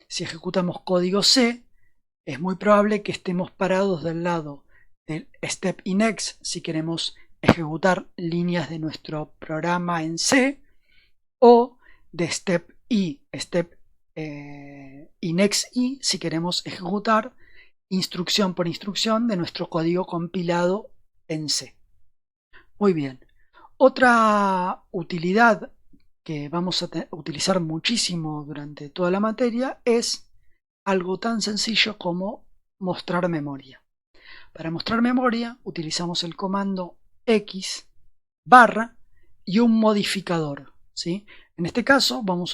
A: Si ejecutamos código C, es muy probable que estemos parados del lado del step y next si queremos ejecutar líneas de nuestro programa en C, o de step y next i si queremos ejecutar instrucción por instrucción de nuestro código compilado en C. Muy bien. Otra utilidad que vamos a utilizar muchísimo durante toda la materia es algo tan sencillo como mostrar memoria. Para mostrar memoria utilizamos el comando X barra y un modificador, ¿sí? En este caso vamos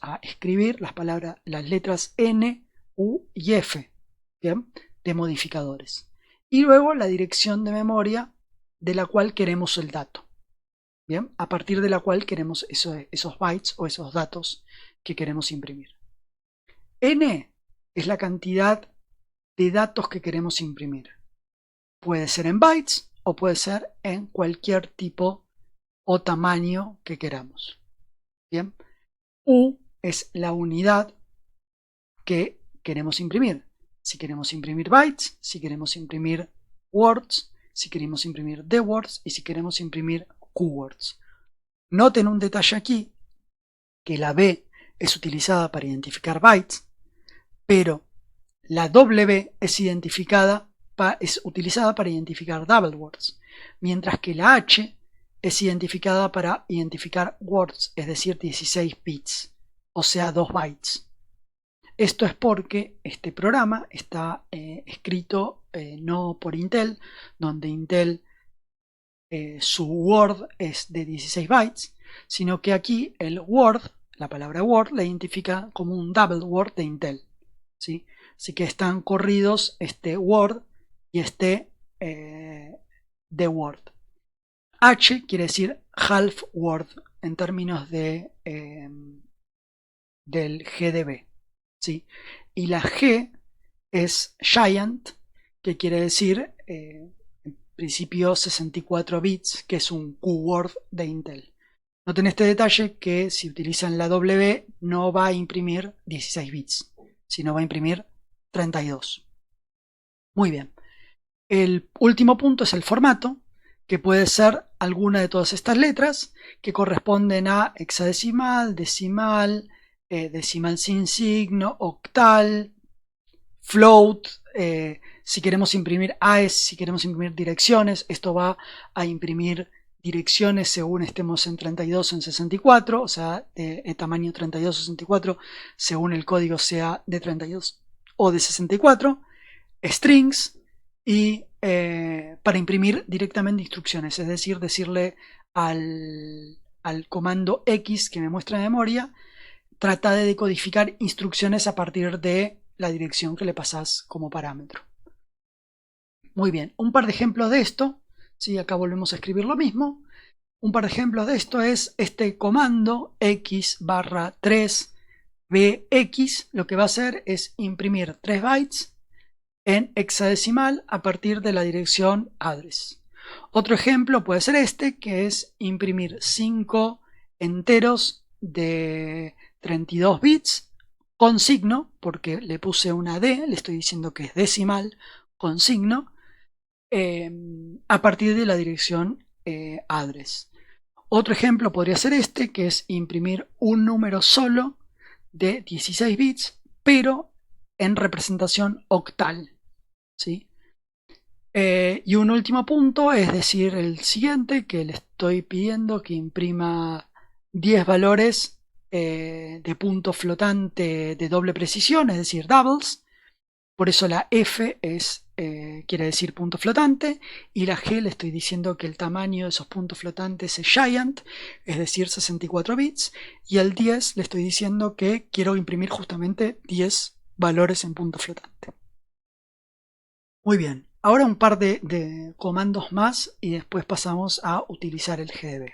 A: a escribir las letras N, U y F, ¿bien? De modificadores. Y luego la dirección de memoria de la cual queremos el dato, ¿bien? A partir de la cual queremos esos bytes o esos datos que queremos imprimir. N es la cantidad de datos que queremos imprimir. Puede ser en bytes o puede ser en cualquier tipo o tamaño que queramos. Bien. U es la unidad que queremos imprimir. Si queremos imprimir bytes, si queremos imprimir words, si queremos imprimir dwords y si queremos imprimir qwords. Noten un detalle aquí, que la B es utilizada para identificar bytes, pero la W es utilizada para identificar double words, mientras que la H es identificada para identificar words, es decir, 16 bits, o sea, 2 bytes. Esto es porque este programa está escrito no por Intel, donde Intel su Word es de 16 bytes, sino que aquí el Word, la palabra Word, la identifica como un double word de Intel, ¿sí? Así que están corridos este Word y este de Word. H quiere decir half word en términos de del GDB, ¿sí? Y la G es giant, que quiere decir en principio 64 bits, que es un Q-word de Intel. Noten este detalle, que si utilizan la W no va a imprimir 16 bits, sino va a imprimir 32. Muy bien. El último punto es el formato, que puede ser alguna de todas estas letras, que corresponden a hexadecimal, decimal, decimal sin signo, octal, float, si queremos imprimir AES, si queremos imprimir direcciones, esto va a imprimir direcciones según estemos en 32 o en 64, o sea, de tamaño 32 o 64, según el código sea de 32 o de 64, strings, y para imprimir directamente instrucciones, es decir, decirle al comando X que me muestra memoria, trata de decodificar instrucciones a partir de la dirección que le pasas como parámetro. Muy bien, un par de ejemplos de esto, ¿sí? Acá volvemos a escribir lo mismo. Un par de ejemplos de esto es este comando X barra 3 BX, lo que va a hacer es imprimir 3 bytes en hexadecimal a partir de la dirección address. Otro ejemplo puede ser este, que es imprimir 5 enteros de 32 bits con signo, porque le puse una D, le estoy diciendo que es decimal con signo, a partir de la dirección address. Otro ejemplo podría ser este, que es imprimir un número solo de 16 bits, pero en representación octal, ¿sí? Y un último punto es decir el siguiente, que le estoy pidiendo que imprima 10 valores de punto flotante de doble precisión, es decir, doubles. Por eso la F quiere decir punto flotante, y la G le estoy diciendo que el tamaño de esos puntos flotantes es giant, es decir, 64 bits, y el 10 le estoy diciendo que quiero imprimir justamente 10 valores en punto flotante. Muy bien, ahora un par de comandos más y después pasamos a utilizar el GDB.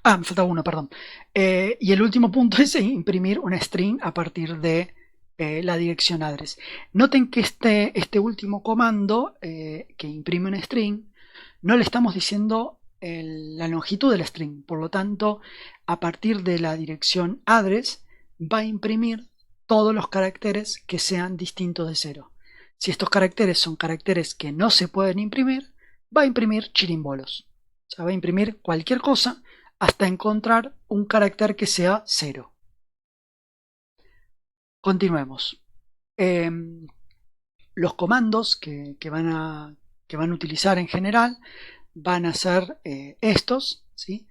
A: Ah, me falta uno, perdón. Y el último punto es imprimir una string a partir de la dirección address. Noten que este último comando que imprime una string, no le estamos diciendo la longitud de la string. Por lo tanto, a partir de la dirección address va a imprimir todos los caracteres que sean distintos de 0. Si estos caracteres son caracteres que no se pueden imprimir, va a imprimir chirimbolos. O sea, va a imprimir cualquier cosa hasta encontrar un carácter que sea 0. Continuemos. Los comandos que van a utilizar en general van a ser estos, ¿sí?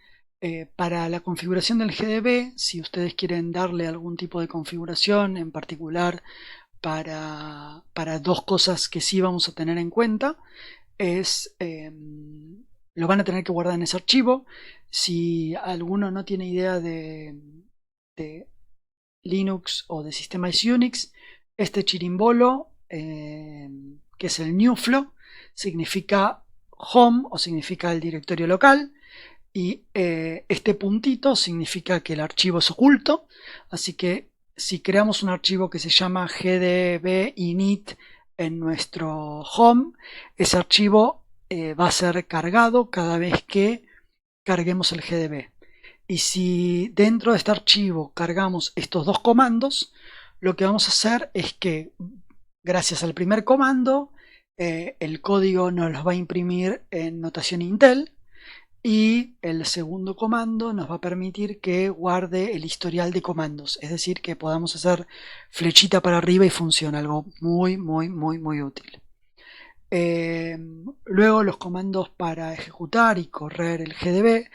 A: Para la configuración del GDB, si ustedes quieren darle algún tipo de configuración en particular para dos cosas que sí vamos a tener en cuenta, lo van a tener que guardar en ese archivo. Si alguno no tiene idea de Linux o de sistemas Unix, este chirimbolo, que es el new flow, significa home o significa el directorio local, y este puntito significa que el archivo es oculto. Así que si creamos un archivo que se llama gdb init en nuestro home, ese archivo va a ser cargado cada vez que carguemos el gdb. Y si dentro de este archivo cargamos estos dos comandos, lo que vamos a hacer es que gracias al primer comando el código nos los va a imprimir en notación Intel, y el segundo comando nos va a permitir que guarde el historial de comandos, es decir, que podamos hacer flechita para arriba y funciona, algo muy útil. Luego los comandos para ejecutar y correr el GDB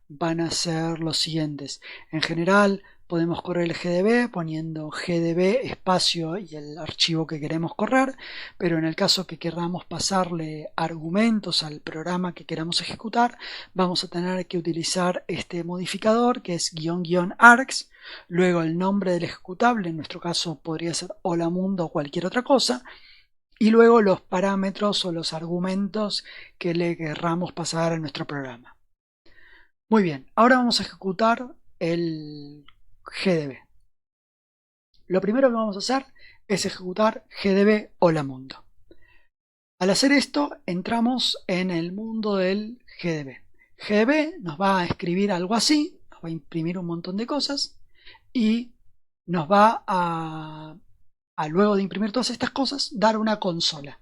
A: van a ser los siguientes. En general podemos correr el GDB poniendo GDB espacio y el archivo que queremos correr, pero en el caso que queramos pasarle argumentos al programa que queramos ejecutar, vamos a tener que utilizar este modificador que es --args, luego el nombre del ejecutable, en nuestro caso podría ser hola mundo o cualquier otra cosa, y luego los parámetros o los argumentos que le querramos pasar a nuestro programa. Muy bien, ahora vamos a ejecutar el GDB. Lo primero que vamos a hacer es ejecutar GDB hola mundo. Al hacer esto, entramos en el mundo del GDB. GDB nos va a escribir algo así, nos va a imprimir un montón de cosas y nos va a luego de imprimir todas estas cosas, dar una consola.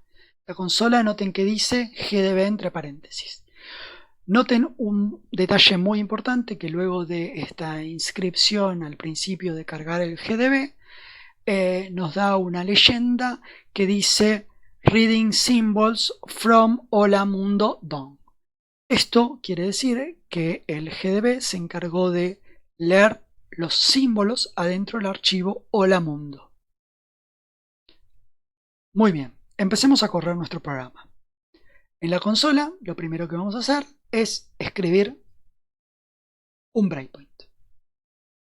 A: La consola, noten que dice GDB entre paréntesis. Noten un detalle muy importante, que luego de esta inscripción al principio de cargar el GDB, nos da una leyenda que dice Reading Symbols from Hola Mundo DOM. Esto quiere decir que el GDB se encargó de leer los símbolos adentro del archivo Hola Mundo. Muy bien, empecemos a correr nuestro programa. En la consola, lo primero que vamos a hacer es escribir un breakpoint.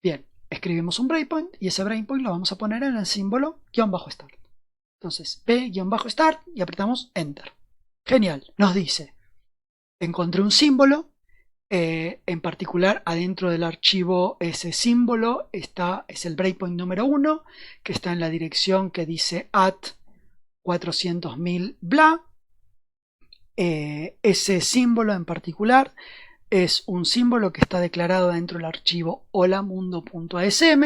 A: Bien, escribimos un breakpoint y ese breakpoint lo vamos a poner en el símbolo --start. Entonces, p-start y apretamos Enter. Genial, nos dice, encontré un símbolo, en particular adentro del archivo ese símbolo es el breakpoint número 1, que está en la dirección que dice @400.000 bla. Ese símbolo en particular es un símbolo que está declarado dentro del archivo holamundo.asm,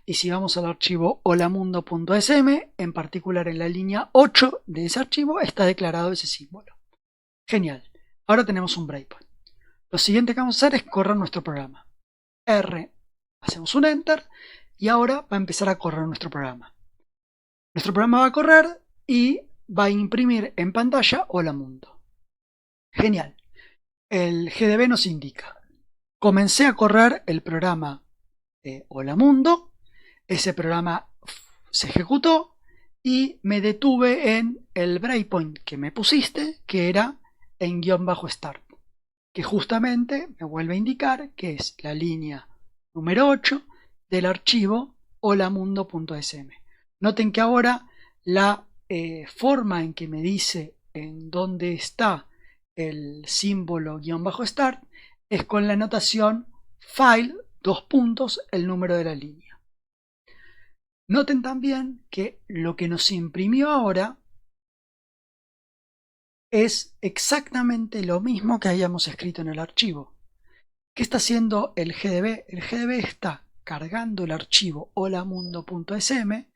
A: y si vamos al archivo holamundo.asm, en particular en la línea 8 de ese archivo está declarado ese símbolo. Genial, ahora tenemos un breakpoint. Lo siguiente que vamos a hacer es correr nuestro programa. R, hacemos un Enter y ahora va a empezar a correr nuestro programa. Nuestro programa va a correr y va a imprimir en pantalla hola mundo. Genial. El GDB nos indica, comencé a correr el programa hola mundo, ese programa se ejecutó y me detuve en el breakpoint que me pusiste, que era en --start, que justamente me vuelve a indicar que es la línea número 8 del archivo holamundo.sm. Noten que ahora la forma en que me dice en dónde está el símbolo --start es con la notación file, el número de la línea. Noten también que lo que nos imprimió ahora es exactamente lo mismo que hayamos escrito en el archivo. ¿Qué está haciendo el GDB? El GDB está cargando el archivo holamundo.sm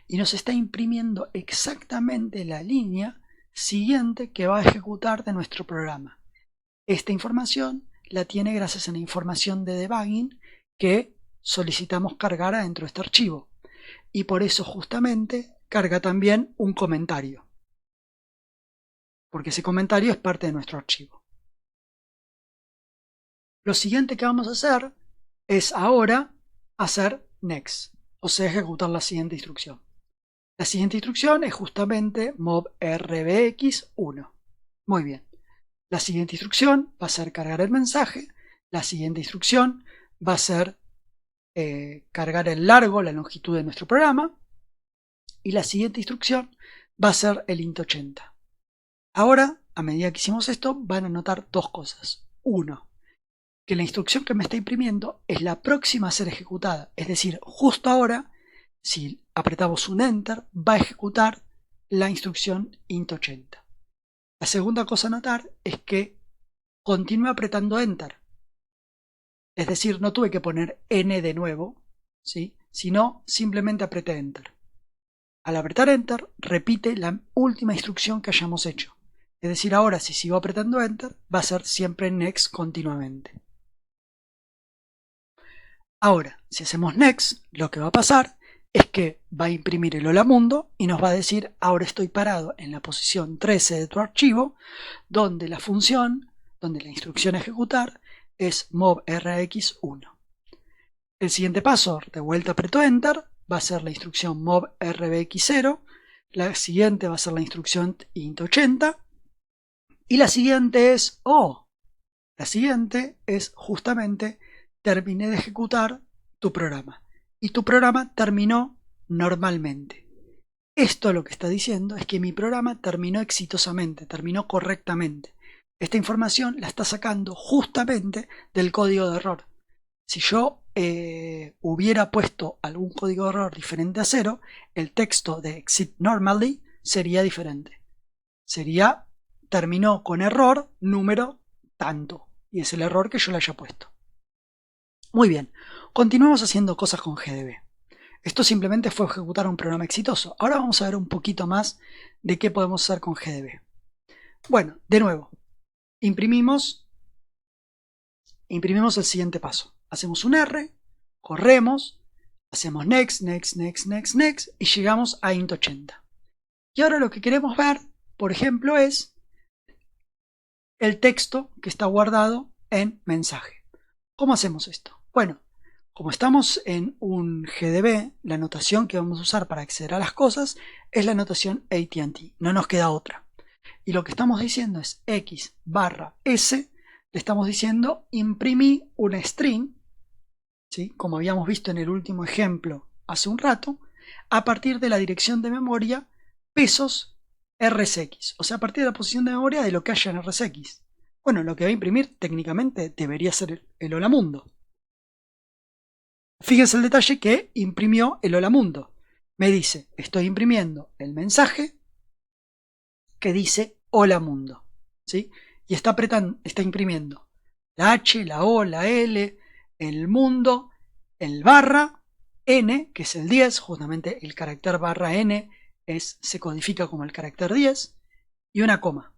A: y nos está imprimiendo exactamente la línea siguiente que va a ejecutar de nuestro programa. Esta información la tiene gracias a la información de debugging que solicitamos cargar adentro de este archivo, y por eso justamente carga también un comentario, porque ese comentario es parte de nuestro archivo. Lo siguiente que vamos a hacer es ahora hacer next, o sea, ejecutar la siguiente instrucción. La siguiente instrucción es justamente mov rbx1. Muy bien. La siguiente instrucción va a ser cargar el mensaje. La siguiente instrucción va a ser cargar el largo, la longitud de nuestro programa. Y la siguiente instrucción va a ser el int80. Ahora, a medida que hicimos esto, van a notar dos cosas. Uno, que la instrucción que me está imprimiendo es la próxima a ser ejecutada. Es decir, justo ahora, si apretamos un enter, va a ejecutar la instrucción int80. La segunda cosa a notar es que continúa apretando enter. Es decir, no tuve que poner n de nuevo, ¿sí? Sino simplemente apreté enter. Al apretar enter, repite la última instrucción que hayamos hecho. Es decir, ahora si sigo apretando enter, va a ser siempre next continuamente. Ahora, si hacemos next, lo que va a pasar es que va a imprimir el hola mundo y nos va a decir ahora estoy parado en la posición 13 de tu archivo, donde la función, donde la instrucción a ejecutar es mov rx1. El siguiente paso, de vuelta aprieto enter, va a ser la instrucción mov rbx0, la siguiente va a ser la instrucción int80 y la siguiente es la siguiente es justamente terminé de ejecutar tu programa y tu programa terminó normalmente. Esto lo que está diciendo es que mi programa terminó exitosamente, terminó correctamente. Esta información la está sacando justamente del código de error. Si yo hubiera puesto algún código de error diferente a 0, el texto de exit normally sería diferente. Sería terminó con error número tanto, y es el error que yo le haya puesto. Muy bien, continuamos haciendo cosas con GDB. Esto simplemente fue ejecutar un programa exitoso. Ahora vamos a ver un poquito más de qué podemos hacer con GDB. Bueno, de nuevo, imprimimos el siguiente paso. Hacemos un R, corremos, hacemos next, next, next, next, next y llegamos a int80. Y ahora lo que queremos ver, por ejemplo, es el texto que está guardado en mensaje. ¿Cómo hacemos esto? Bueno, como estamos en un GDB, la notación que vamos a usar para acceder a las cosas es la notación AT&T, no nos queda otra. Y lo que estamos diciendo es x barra s, le estamos diciendo imprimí una string, ¿sí? Como habíamos visto en el último ejemplo hace un rato, a partir de la dirección de memoria pesos rsx, o sea, a partir de la posición de memoria de lo que haya en rsx. Bueno, lo que va a imprimir técnicamente debería ser el hola mundo. Fíjense el detalle que imprimió el hola mundo. Me dice, estoy imprimiendo el mensaje que dice hola mundo, ¿sí? Y está imprimiendo la H, la O, la L, el mundo, el barra, N, que es el 10, justamente el carácter barra N se codifica como el carácter 10, y una coma.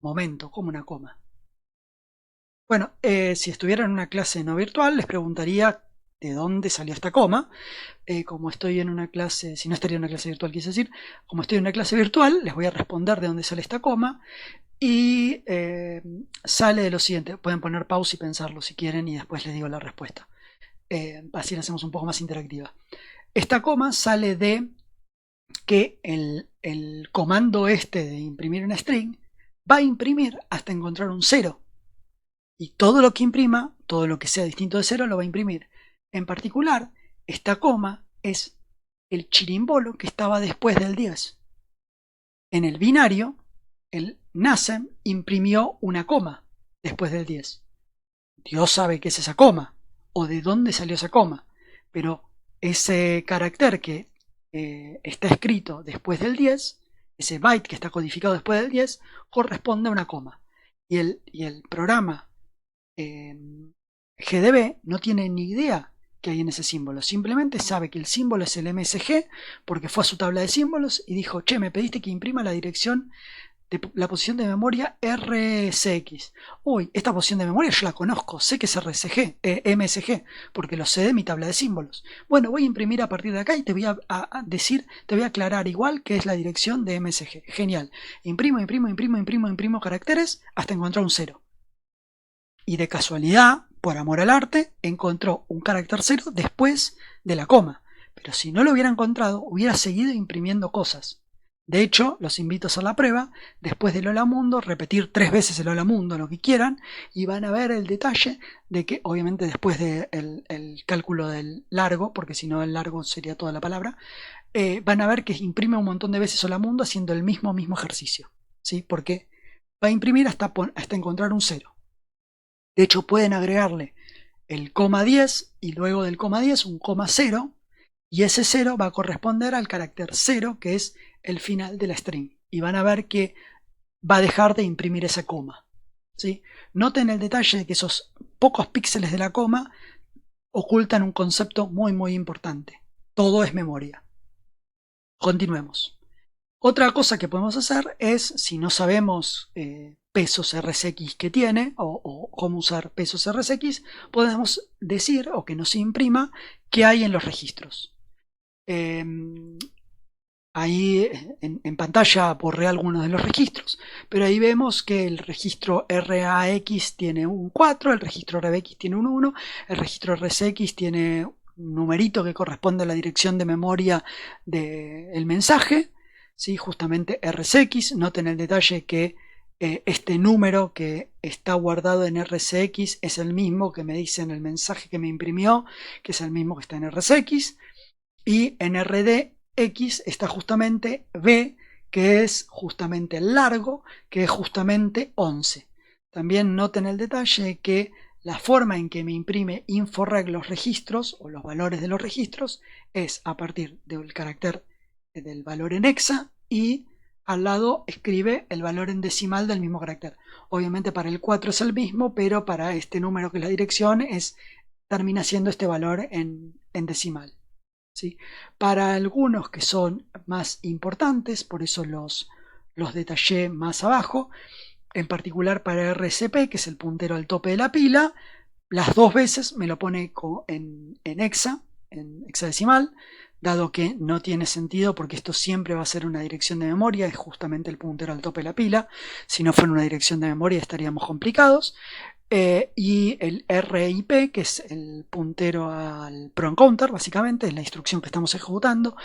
A: Momento, como una coma. Bueno, si estuviera en una clase no virtual, les preguntaría de dónde salió esta coma. Como estoy en una clase, si no estaría en una clase virtual, quise decir, como estoy en una clase virtual, les voy a responder de dónde sale esta coma. Y sale de lo siguiente. Pueden poner pausa y pensarlo si quieren y después les digo la respuesta. Así la hacemos un poco más interactiva. Esta coma sale de que el comando este de imprimir una string va a imprimir hasta encontrar un 0. Y todo lo que imprima, todo lo que sea distinto de 0 lo va a imprimir. En particular, esta coma es el chirimbolo que estaba después del 10. En el binario, el NASEM imprimió una coma después del 10. Dios sabe qué es esa coma o de dónde salió esa coma, pero ese carácter que está escrito después del 10, ese byte que está codificado después del 10, corresponde a una coma. Y el programa GDB no tiene ni idea que hay en ese símbolo, simplemente sabe que el símbolo es el MSG porque fue a su tabla de símbolos y dijo, che, me pediste que imprima la dirección de la posición de memoria RCX. Uy, esta posición de memoria yo la conozco, sé que es MSG, porque lo sé de mi tabla de símbolos. Bueno, voy a imprimir a partir de acá y te voy a aclarar igual que es la dirección de MSG. Genial. Imprimo caracteres hasta encontrar un 0. y de casualidad, por amor al arte, encontró un carácter 0 después de la coma. Pero si no lo hubiera encontrado, hubiera seguido imprimiendo cosas. De hecho, los invito a hacer la prueba, después del hola mundo, repetir 3 veces el hola mundo, lo que quieran, y van a ver el detalle de que, obviamente después del cálculo del largo, porque si no el largo sería toda la palabra, van a ver que imprime un montón de veces hola mundo haciendo el mismo ejercicio, ¿sí? Porque va a imprimir hasta encontrar un 0. De hecho, pueden agregarle el coma 10 y luego del coma 10 un coma 0, y ese 0 va a corresponder al carácter 0, que es el final de la string. Y van a ver que va a dejar de imprimir esa coma, ¿sí? Noten el detalle de que esos pocos píxeles de la coma ocultan un concepto muy importante. Todo es memoria. Continuemos. Otra cosa que podemos hacer es, si no sabemos pesos RSX que tiene o cómo usar pesos RSX, podemos decir o que nos imprima qué hay en los registros. Ahí en pantalla borré algunos de los registros, pero ahí vemos que el registro RAX tiene un 4, el registro RBX tiene un 1, el registro RSX tiene un numerito que corresponde a la dirección de memoria del mensaje, ¿sí? Justamente RSX. Noten el detalle que este número que está guardado en RSX es el mismo que me dice en el mensaje que me imprimió, que es el mismo que está en RSX, y en RDX está justamente B, que es justamente el largo, que es justamente 11. También noten el detalle que la forma en que me imprime InfoReg los registros o los valores de los registros es a partir del carácter del valor en hexa y al lado escribe el valor en decimal del mismo carácter. Obviamente para el 4 es el mismo, pero para este número que es la dirección termina siendo este valor en decimal, ¿sí? Para algunos que son más importantes, por eso los detallé más abajo, en particular para RCP, que es el puntero al tope de la pila, las 2 veces me lo pone en hexadecimal, dado que no tiene sentido porque esto siempre va a ser una dirección de memoria, es justamente el puntero al tope de la pila. Si no fuera una dirección de memoria estaríamos complicados. Y el RIP, que es el puntero al PROM counter, básicamente es la instrucción que estamos ejecutando,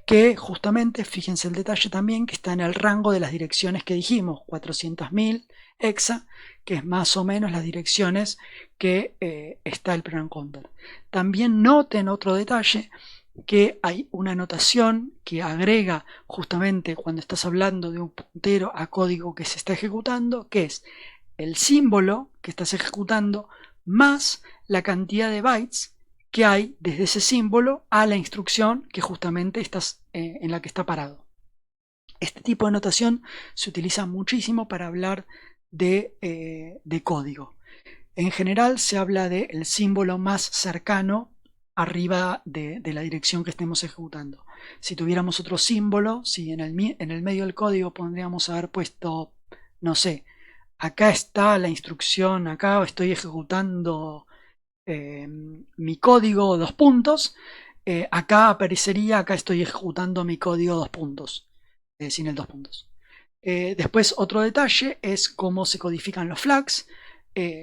A: que justamente, fíjense el detalle también, que está en el rango de las direcciones que dijimos, 400.000 hexa, que es más o menos las direcciones que está el PROM counter. También noten otro detalle, que hay una notación que agrega justamente cuando estás hablando de un puntero a código que se está ejecutando, que es el símbolo que estás ejecutando más la cantidad de bytes que hay desde ese símbolo a la instrucción que justamente estás en la que está parado. Este tipo de notación se utiliza muchísimo para hablar de código. En general se habla del símbolo más cercano arriba de la dirección que estemos ejecutando. Si tuviéramos otro símbolo, si en el medio del código podríamos haber puesto, no sé, acá está la instrucción, acá estoy ejecutando mi código 2 puntos, acá aparecería, acá estoy ejecutando mi código 2 puntos, sin el 2 puntos. Después otro detalle es cómo se codifican los flags.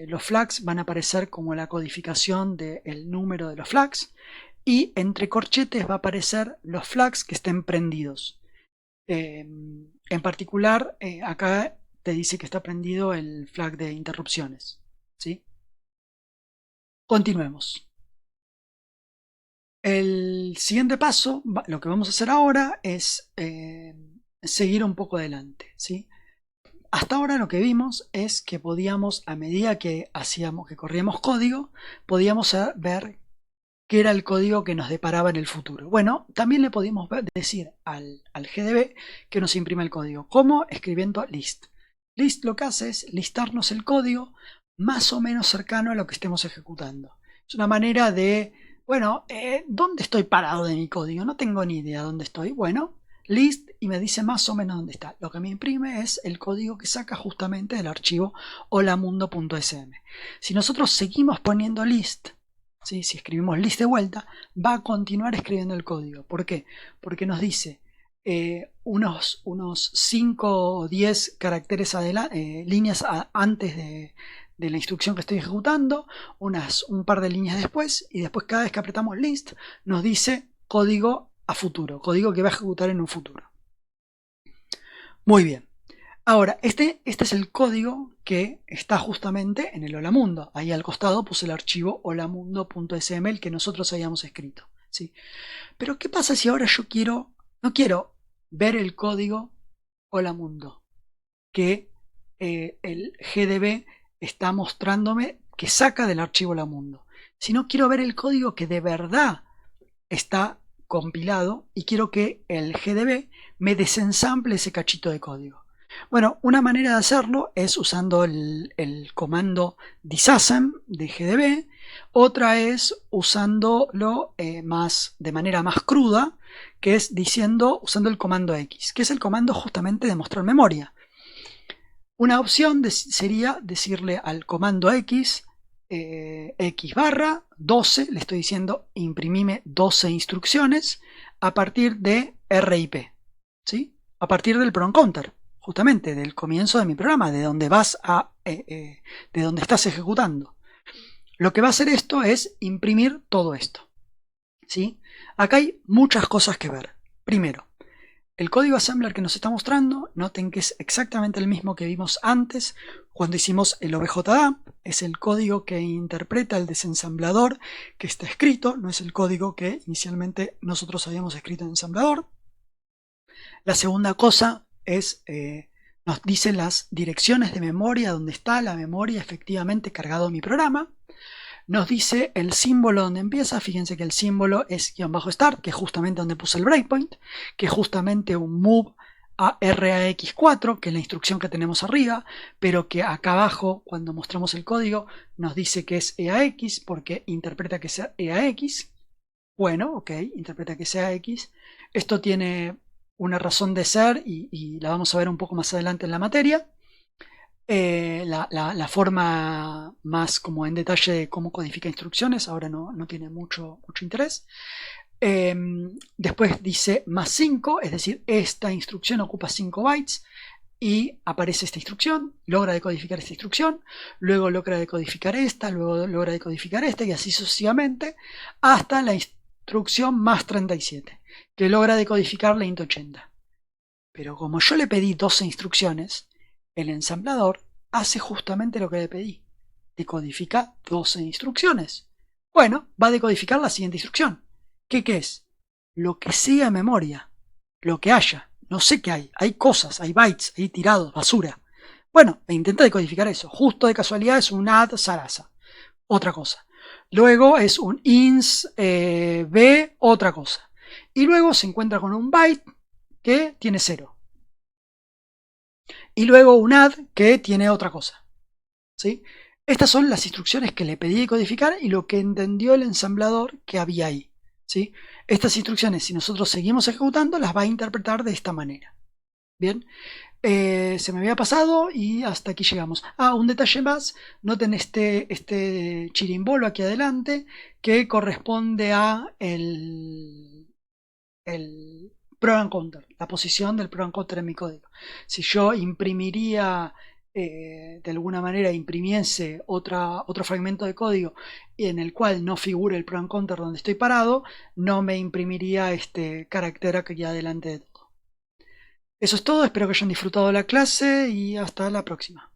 A: Los flags van a aparecer como la codificación del número de los flags y entre corchetes va a aparecer los flags que estén prendidos. En particular, acá te dice que está prendido el flag de interrupciones, ¿sí? Continuemos. El siguiente paso, lo que vamos a hacer ahora es seguir un poco adelante, ¿sí? Hasta ahora lo que vimos es que podíamos, a medida que corríamos código, podíamos ver qué era el código que nos deparaba en el futuro. Bueno, también le podíamos decir al GDB que nos imprima el código. ¿Cómo? Escribiendo list. List lo que hace es listarnos el código más o menos cercano a lo que estemos ejecutando. Es una manera de, bueno, ¿dónde estoy parado de mi código? No tengo ni idea dónde estoy. Bueno, list y me dice más o menos dónde está. Lo que me imprime es el código que saca justamente del archivo holamundo.sm. Si nosotros seguimos poniendo list, ¿sí? Si escribimos list de vuelta, va a continuar escribiendo el código. ¿Por qué? Porque nos dice unos 5 o 10 caracteres líneas antes de la instrucción que estoy ejecutando, un par de líneas después, y después cada vez que apretamos list nos dice código a futuro, código que va a ejecutar en un futuro. Muy bien. Ahora, este es el código que está justamente en el Hola Mundo. Ahí al costado puse el archivo holamundo.sml que nosotros habíamos escrito, ¿sí? Pero ¿qué pasa si ahora yo no quiero ver el código Hola Mundo que el GDB está mostrándome que saca del archivo Hola Mundo, sino quiero ver el código que de verdad está compilado y quiero que el GDB me desensample ese cachito de código? Bueno, una manera de hacerlo es usando el comando disassemb de GDB, otra es usándolo de manera más cruda, que es usando el comando X, que es el comando justamente de mostrar memoria. Una opción sería decirle al comando X, X barra 12, le estoy diciendo imprimime 12 instrucciones a partir de RIP, ¿sí? A partir del program counter, justamente del comienzo de mi programa, de donde de donde estás ejecutando. Lo que va a hacer esto es imprimir todo esto, ¿sí? Acá hay muchas cosas que ver. Primero, el código assembler que nos está mostrando, noten que es exactamente el mismo que vimos antes cuando hicimos el OBJDump. Es el código que interpreta el desensamblador que está escrito, no es el código que inicialmente nosotros habíamos escrito en ensamblador. La segunda cosa es, nos dice las direcciones de memoria donde está la memoria efectivamente cargado mi programa. Nos dice el símbolo donde empieza. Fíjense que el símbolo es --start, que es justamente donde puse el breakpoint, que es justamente un move a RAX4, que es la instrucción que tenemos arriba, pero que acá abajo, cuando mostramos el código, nos dice que es EAX, porque interpreta que sea EAX. Bueno, ok, interpreta que sea X. Esto tiene una razón de ser y la vamos a ver un poco más adelante en la materia. La forma más como en detalle de cómo codifica instrucciones ahora no tiene mucho interés. Después dice más 5, es decir, esta instrucción ocupa 5 bytes y aparece esta instrucción, logra decodificar esta instrucción, luego logra decodificar esta, luego logra decodificar esta y así sucesivamente hasta la instrucción más 37, que logra decodificar la int80. Pero como yo le pedí 12 instrucciones, el ensamblador hace justamente lo que le pedí. Decodifica 12 instrucciones. Bueno, va a decodificar la siguiente instrucción. ¿Qué es? Lo que siga en memoria. Lo que haya. No sé qué hay. Hay cosas, hay bytes, hay tirados, basura. Bueno, intenta decodificar eso. Justo de casualidad es un add Sarasa. Otra cosa. Luego es un ins b, otra cosa. Y luego se encuentra con un byte que tiene 0. Y luego un add que tiene otra cosa, ¿sí? Estas son las instrucciones que le pedí codificar y lo que entendió el ensamblador que había ahí, ¿sí? Estas instrucciones, si nosotros seguimos ejecutando, las va a interpretar de esta manera. Bien, se me había pasado y hasta aquí llegamos. Un detalle más, noten este chirimbolo aquí adelante que corresponde a el program counter, la posición del program counter en mi código. Si yo imprimiría, de alguna manera imprimiese otro fragmento de código en el cual no figure el program counter donde estoy parado, no me imprimiría este carácter aquí adelante de todo. Eso es todo, espero que hayan disfrutado la clase y hasta la próxima.